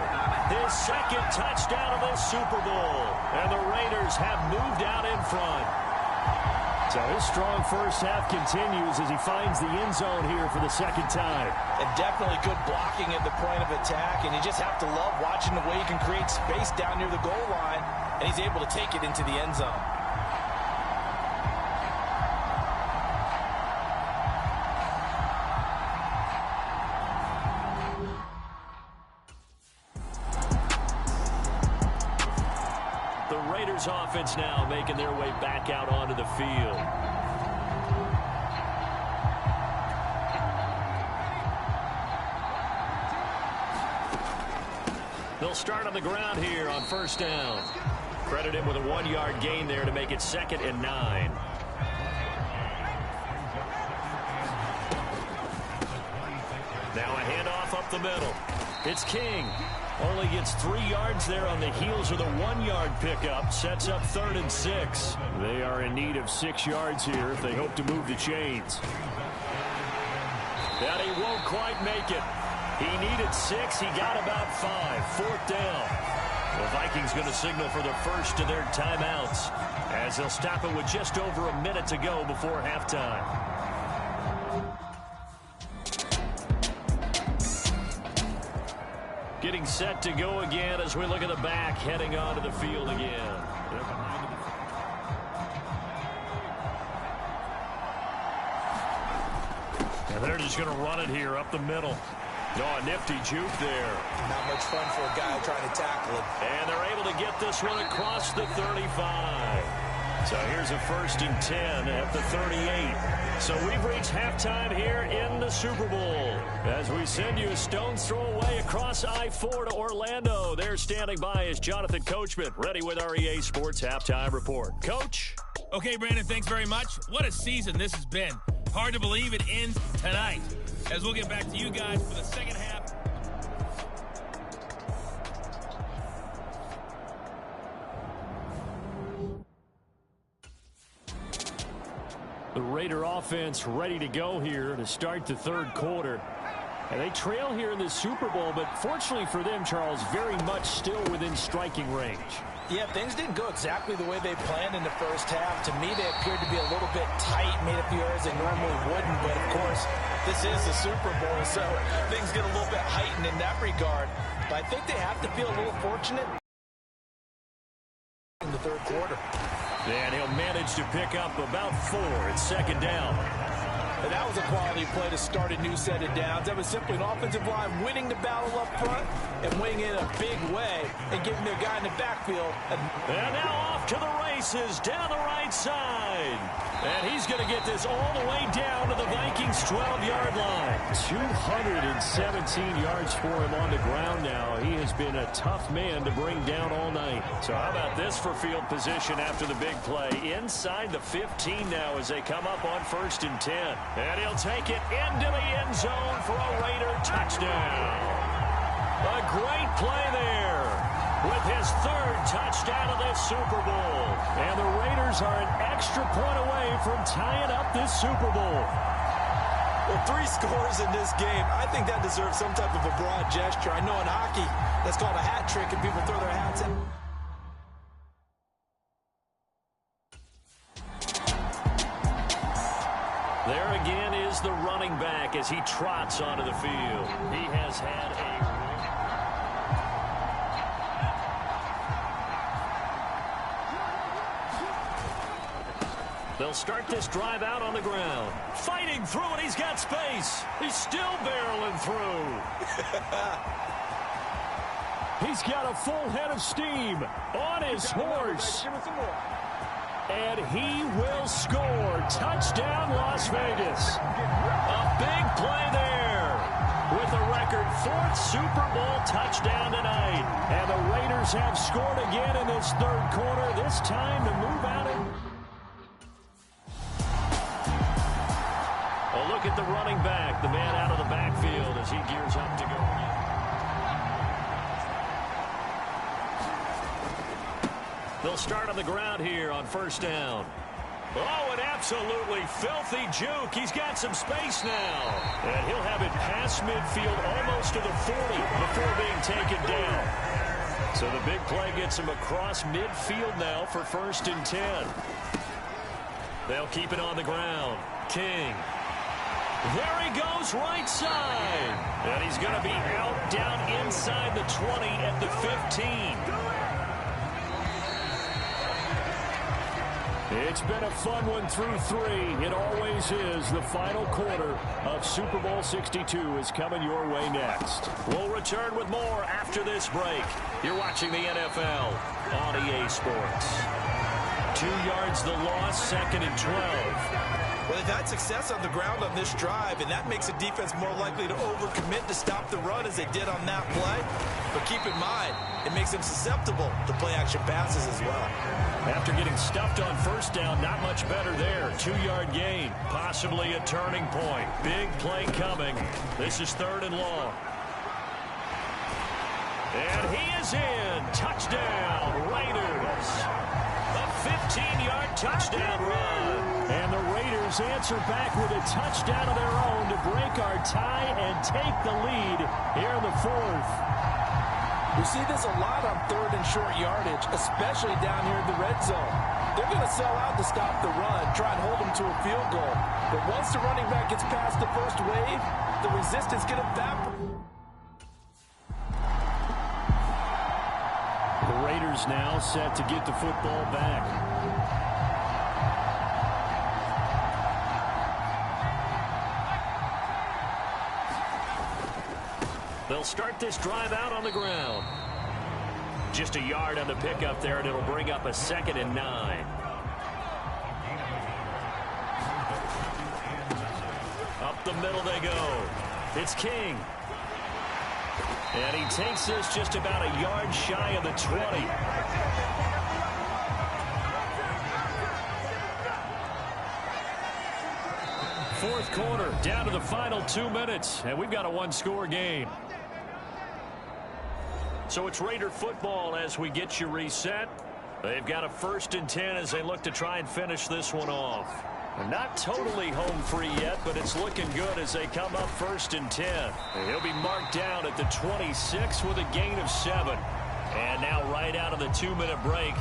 [SPEAKER 1] His 2nd touchdown of the Super Bowl. And the Raiders have moved out in front. So his strong first half continues as he finds the end zone here for the 2nd time.
[SPEAKER 2] And definitely good blocking at the point of attack. And you just have to love watching the way he can create space down near the goal line. And he's able to take it into the end zone.
[SPEAKER 1] Offense now making their way back out onto the field. They'll start on the ground here on 1st down. Credit him with a 1-yard gain there to make it 2nd and 9. Now a handoff up the middle. It's King. Only gets 3 yards there on the heels of the 1-yard pickup. Sets up 3rd and 6. They are in need of 6 yards here if they hope to move the chains. And he won't quite make it. He needed 6. He got about 5. 4th down. The Vikings going to signal for the first of their timeouts as they'll stop it with just over a minute to go before halftime. Getting set to go again as we look at the back, heading onto the field again. And they're just going to run it here up the middle. Oh, a nifty juke there.
[SPEAKER 7] Not much fun for a guy trying to tackle it.
[SPEAKER 1] And they're able to get this one across the 35. So here's a 1st and 10 at the 38. So we've reached halftime here in the Super Bowl as we send you a stone's throw away across I-4 to Orlando. There standing by is Jonathan Coachman, ready with our EA Sports Halftime Report. Coach?
[SPEAKER 5] Okay, Brandon, thanks very much. What a season this has been. Hard to believe it ends tonight. As we'll get back to you guys for the 2nd half.
[SPEAKER 1] The Raider offense ready to go here to start the 3rd quarter. And they trail here in the Super Bowl, but fortunately for them, Charles, very much still within striking range.
[SPEAKER 2] Yeah, things didn't go exactly the way they planned in the first half. To me, they appeared to be a little bit tight, made a few errors they normally wouldn't. But, of course, this is the Super Bowl, so things get a little bit heightened in that regard. But I think they have to feel a little fortunate in the 3rd quarter.
[SPEAKER 1] And he'll manage to pick up about 4 at 2nd down.
[SPEAKER 2] And that was a quality play to start a new set of downs. That was simply an offensive line winning the battle up front and winning it in a big way and giving their guy in the backfield.
[SPEAKER 1] And now off to the races down the right side. And he's going to get this all the way down to the Vikings' 12-yard line. 217 yards for him on the ground now. He has been a tough man to bring down all night. So how about this for field position after the big play? Inside the 15 now as they come up on 1st and 10. And he'll take it into the end zone for a Raider touchdown. A great play there with his 3rd touchdown of this Super Bowl. And the Raiders are an extra point away from tying up this Super Bowl.
[SPEAKER 7] Well, 3 scores in this game. I think that deserves some type of a broad gesture. I know in hockey, that's called a hat trick, and people throw their hats in.
[SPEAKER 1] There again is the running back as he trots onto the field. He has had a... They'll start this drive out on the ground. Fighting through it. He's got space. He's still barreling through. He's got a full head of steam on his horse. And he will score. Touchdown, Las Vegas. A big play there with a record 4th Super Bowl touchdown tonight. And the Raiders have scored again in this 3rd quarter, this time to move out of. A look at the running back, the man out of the backfield as he gears up to go again. They'll start on the ground here on 1st down. Oh, an absolutely filthy juke. He's got some space now. And he'll have it past midfield almost to the 40 before being taken down. So the big play gets him across midfield now for 1st and 10. They'll keep it on the ground. King. There he goes, right side. And he's going to be out down inside the 20 at the 15. It's been a fun one through 3. It always is. The final quarter of Super Bowl 62 is coming your way next. We'll return with more after this break. You're watching the NFL on EA Sports. 2 yards the loss, 2nd and 12.
[SPEAKER 7] Well, they've had success on the ground on this drive, and that makes a defense more likely to overcommit to stop the run as they did on that play. But keep in mind, it makes them susceptible to play-action passes as well.
[SPEAKER 1] After getting stuffed on 1st down, not much better there. 2-yard gain, possibly a turning point. Big play coming. This is 3rd and long. And he is in. Touchdown, Raiders. A 15-yard touchdown run. And the Raiders answer back with a touchdown of their own to break our tie and take the lead here in the 4th.
[SPEAKER 2] We see this a lot on 3rd and short yardage, especially down here in the red zone. They're going to sell out to stop the run, try and hold them to a field goal. But once the running back gets past the first wave, the resistance can evaporate.
[SPEAKER 1] The Raiders now set to get the football back. They'll start this drive out on the ground. Just a yard on the pickup there, and it'll bring up a 2nd and 9. Up the middle they go. It's King. And he takes this just about a yard shy of the 20. Fourth quarter, down to the final 2 minutes, and we've got a 1-score game. So it's Raider football as we get you reset. They've got a 1st and 10 as they look to try and finish this one off. They're not totally home free yet, but it's looking good as they come up 1st and 10. And he'll be marked down at the 26 with a gain of 7. And now right out of the 2-minute break,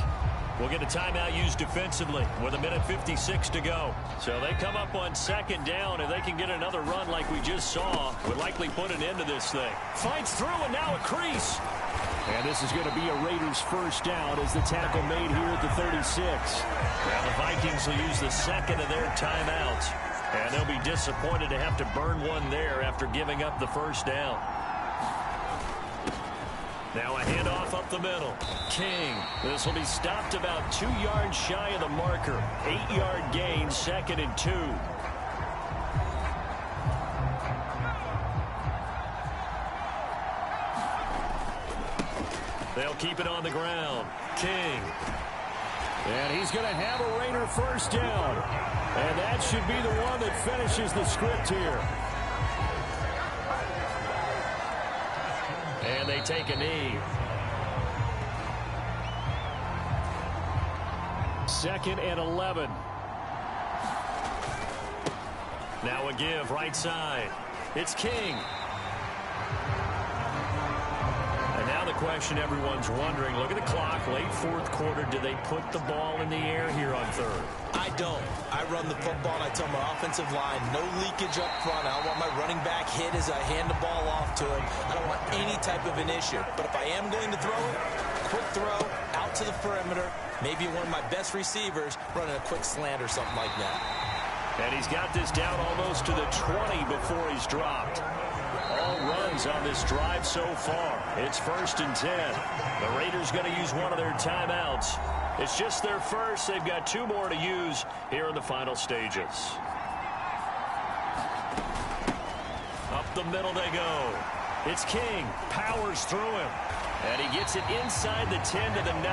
[SPEAKER 1] we'll get a timeout used defensively with 1:56 to go. So they come up on 2nd down, and they can get another run like we just saw. Would likely put an end to this thing. Fights through, and now a crease. And this is going to be a Raiders 1st down as the tackle made here at the 36. Well, the Vikings will use the 2nd of their timeouts. And they'll be disappointed to have to burn one there after giving up the 1st down. Now a handoff up the middle. King. This will be stopped about 2 yards shy of the marker. 8-yard gain, 2nd and 2. They'll keep it on the ground. King. And he's going to have a Raider 1st down. And that should be the one that finishes the script here. And they take a knee. 2nd and 11. Now a give right side. It's King. And now the question everyone's wondering, look at the clock, late 4th quarter, do they put the ball in the air here on 3rd?
[SPEAKER 7] I don't. I run the football, and I tell my offensive line, no leakage up front. I don't want my running back hit as I hand the ball off to him. I don't want any type of an issue. But if I am going to throw it, quick throw, out to the perimeter, maybe one of my best receivers running a quick slant or something like that.
[SPEAKER 1] And he's got this down almost to the 20 before he's dropped. All runs seconds on this drive so far. It's 1st and 10. The Raiders going to use one of their timeouts. It's just their first. They've got 2 more to use here in the final stages. Up the middle they go. It's King. Powers through him. And he gets it inside the 10 to the 9.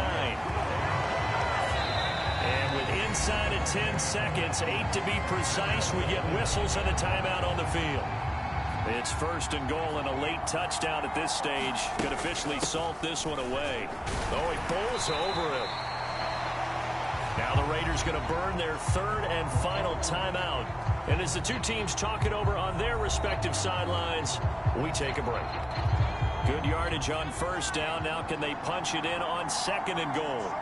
[SPEAKER 1] And with inside of 10 seconds, 8 to be precise, we get whistles and a timeout on the field. It's 1st and goal, and a late touchdown at this stage could officially salt this one away. Oh, he bowls over him. Now the Raiders going to burn their 3rd and final timeout. And as the two teams talk it over on their respective sidelines, we take a break. Good yardage on 1st down. Now can they punch it in on 2nd and goal?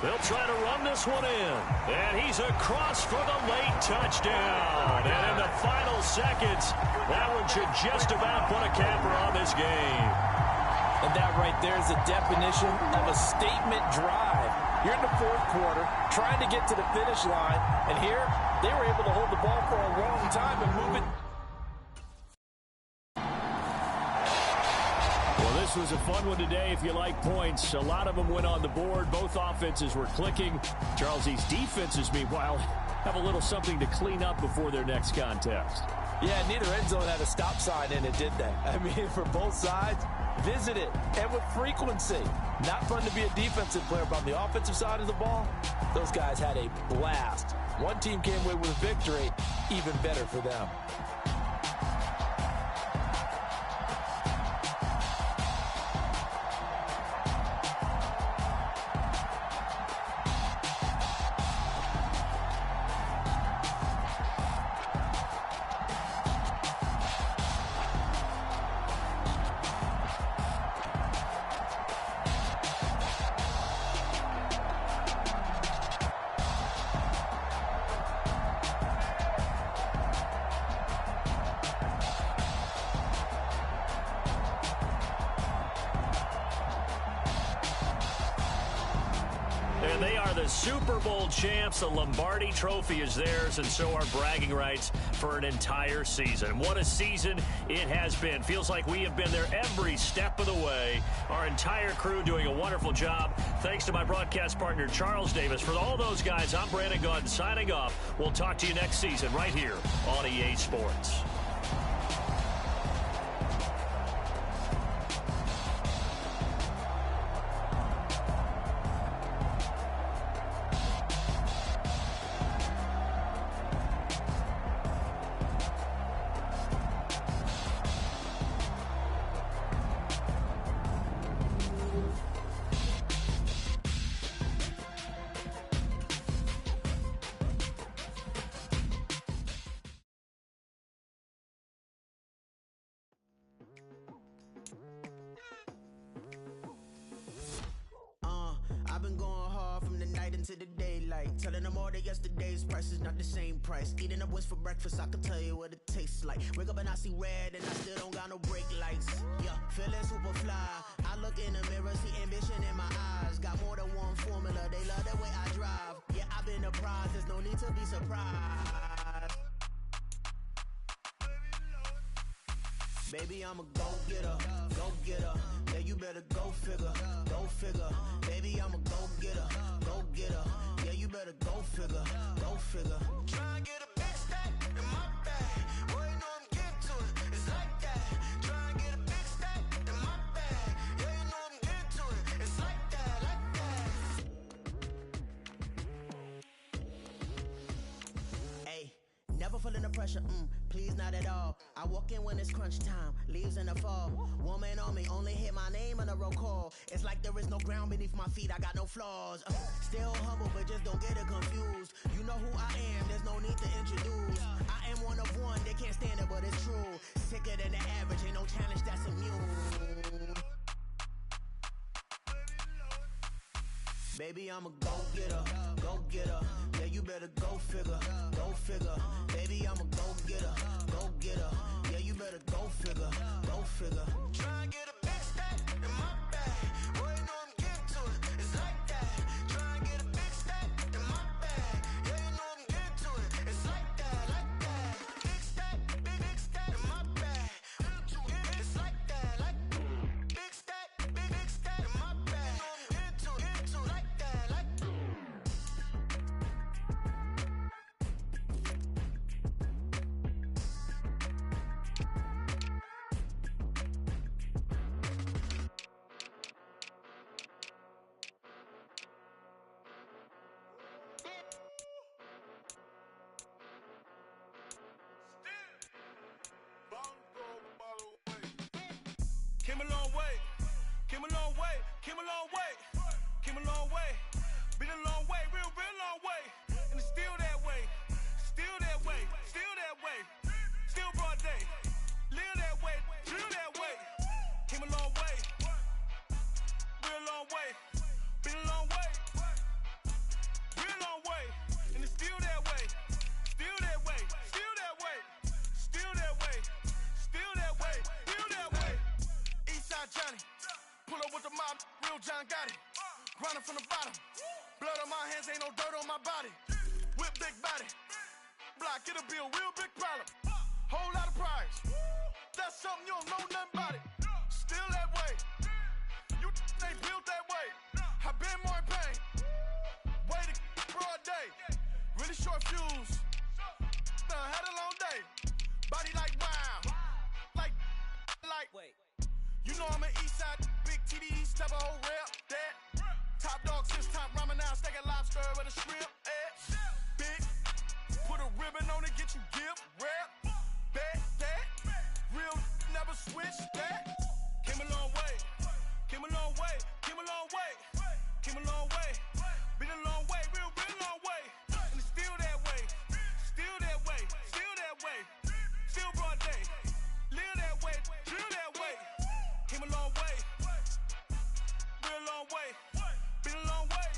[SPEAKER 1] They'll try to run this one in. And he's across for the late touchdown. And in the final seconds, that one should just about put a capper on this game.
[SPEAKER 2] And that right there is the definition of a statement drive. You're in the 4th quarter, trying to get to the finish line. And here, they were able to hold the ball for a long time and move it.
[SPEAKER 1] This was a fun one today if you like points. A lot of them went on the board. Both offenses were clicking. Charles, these defenses, meanwhile, have a little something to clean up before their next contest.
[SPEAKER 2] Yeah, neither end zone had a stop sign in it, did they? I mean, for both sides, visit it, and with frequency. Not fun to be a defensive player, but on the offensive side of the ball, those guys had a blast. One team came away with a victory, even better for them.
[SPEAKER 1] And they are the Super Bowl champs. The Lombardi Trophy is theirs, and so are bragging rights for an entire season. What a season it has been. Feels like we have been there every step of the way. Our entire crew doing a wonderful job. Thanks to my broadcast partner, Charles Davis. For all those guys, I'm Brandon Gunn signing off. We'll talk to you next season right here on EA Sports.
[SPEAKER 3] I've been going hard from the night into the daylight, telling them all that yesterday's price is not the same price. Eating up what's for breakfast, I can tell you what it tastes like. Wake up and I see red and I still don't got no brake lights. Yeah, feeling super fly. I look in the mirror, see ambition in my eyes. Got more than one formula, they love the way I drive. Yeah, I've been apprised, there's no need to be surprised. Baby, I'm a go-getter, go-getter. Yeah, you better go figure, go figure. Baby, I'm a go-getter, go-getter. Yeah, you better go figure, go figure. Try and get a big stack in my bag. Boy, you know I'm getting to it, it's like that. Try and get a big stack in my bag. Yeah, you know I'm getting to it, it's like that, like that. Hey, never feeling the pressure, please not at all. I
[SPEAKER 8] I walk in when it's crunch time, leaves in the fall. Woman on me, only hit my name on a roll call. It's like there is no ground beneath my feet, I got no flaws. Still humble, but just don't get it confused. You know who I am, there's no need to introduce. I am one of one, they can't stand it, but it's true. Sicker than the average, ain't no challenge that's immune. Baby, I'm a go-getter, go-getter. Yeah, you better go figure, go figure. Baby, I'm a go-getter, go-getter. Yeah, you better go figure, go figure. Try and get a big stack in my bag. Boy, you know I'm getting to it, it's like that. Try and get a big stack in my bag. Yeah, you know I'm getting to it, it's like that, like that. Big stack in my bag. It's like that, like big stack in my bag. I'm getting to it, like that, like.
[SPEAKER 3] Came a long way, came a long way, came a long way, came a long way. Been a long way, real long way. And it's still that way, still that way, still that way. Still broad day, live that way, feel that way. Came a long way, real long way. Been a long way, real long way. And it's still that way, still that way, still that way, still that way, still that way, still that way. Eastside Johnny, pull up with the mob, real John Gotti. Grinding from the bottom, blood on my hands, ain't no dirt on my body. Whip big body, block, get a bill, real big problem. Whole lot of priors, that's something you don't know nothing about it. Still that way, you ain't built that way. I been more in pain, way to broad day. Really short fuse, had a long day. Body like wow, like. Wait. You know I'm an Eastside, big TDs, type of whole rep, that. Top dog, since top ramen now, steak and lobster with a shrimp, Big, put a ribbon on it, get you gift, rep, bet, that. Real, never switch, that. Came a long way, came a long way, came a long way, came a long way. Been a long way, real long way. And it's still that way, still that way, still that way. Still broad day, live that way, feel that way. Came a long way, real long way. Been a long way,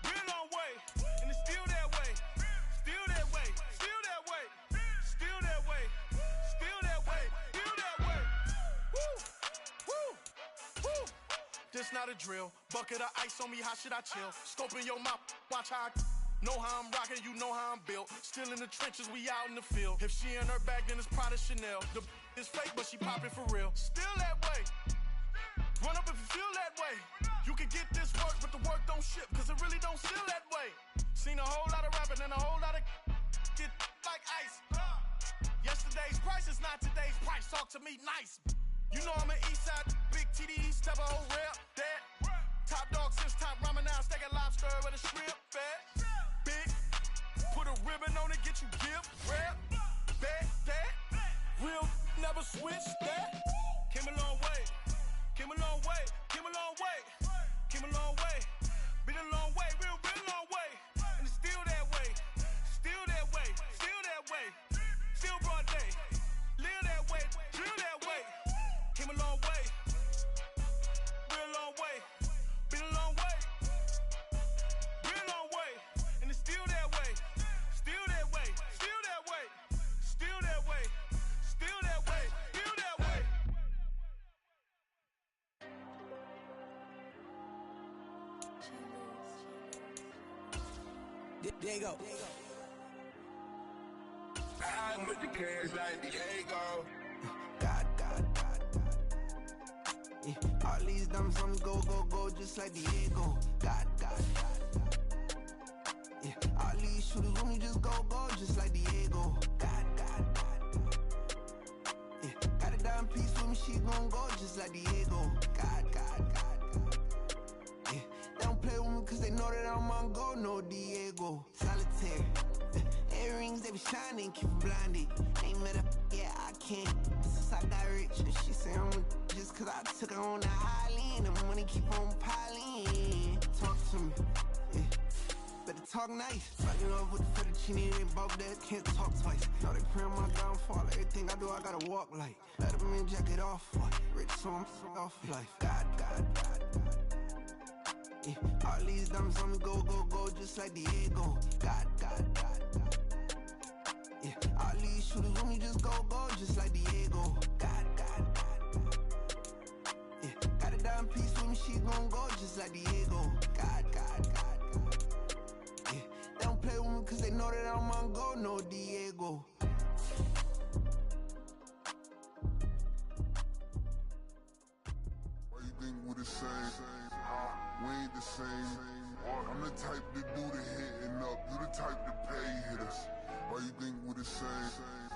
[SPEAKER 3] real long way. And it's still that way, still that way, still that way, still that way, still that way, still that way. Woo, woo, woo. This not a drill. Bucket of ice on me, how should I chill? Scoping your mouth, watch how I know how I'm rocking, you know how I'm built. Still in the trenches, we out in the field. If she in her bag, then it's Prada Chanel. The is fake, but she poppin' for real. Still that way. Run up if you feel that way. You can get this work, but the work don't ship, cause it really don't feel that way. Seen a whole lot of rapping and a whole lot of get like ice. Yesterday's price is not today's price. Talk to me nice. You know I'm an Eastside, big TDs, type of whole rep, that. Top dog, since top ramen now, steak and lobster with a shrimp, fat. Big, put a ribbon on it, get you gift, rep, bet, that. Real, never switch, that. Came a long way, came a long way, came a long way, came a long way. Been a long way, real long way. And it's still that way, still that way, still that way. Still broad day, live that way, feel that way. Came a long way, real long way. Been a long way, real long way. And it's still that way, still that way, still that way, still that way, still that way, still that way.
[SPEAKER 8] Diego.
[SPEAKER 9] I'm with the cash like Diego.
[SPEAKER 10] God. Yeah, all these dumb songs go, just like Diego. God. Yeah, all these shooters when we just go, just like Diego. God. Yeah, got a dime piece with me, she gon' go just like Diego. God. Yeah, they don't play with me cause they know that I'm on go, no Diego. Solitaire. Earrings, they be shining, keep them blinded. Ain't met a Yeah, I can't. Since I got rich, and she say I'm a just cause I took her on the island. The money keep on piling. Talk to me, yeah. Better talk nice. Fucking up with the fettuccine, they both dead, can't talk twice. Now they pray on my downfall. Everything I do, I gotta walk like. Let them in, jacket off. Rich, so I'm off life. God. Yeah. All these diamonds on me, go, just like Diego. God. Yeah. All these shooters on me, just go, just like Diego. God. Yeah. Got a dime piece with me, she gon' go just like Diego. God. Yeah. They don't play with me cause they know that I'm on go, no Diego.
[SPEAKER 9] Why you think we the same? We ain't the same. I'm the type to do the hitting up, you the type to pay hitters. Why you think we the same?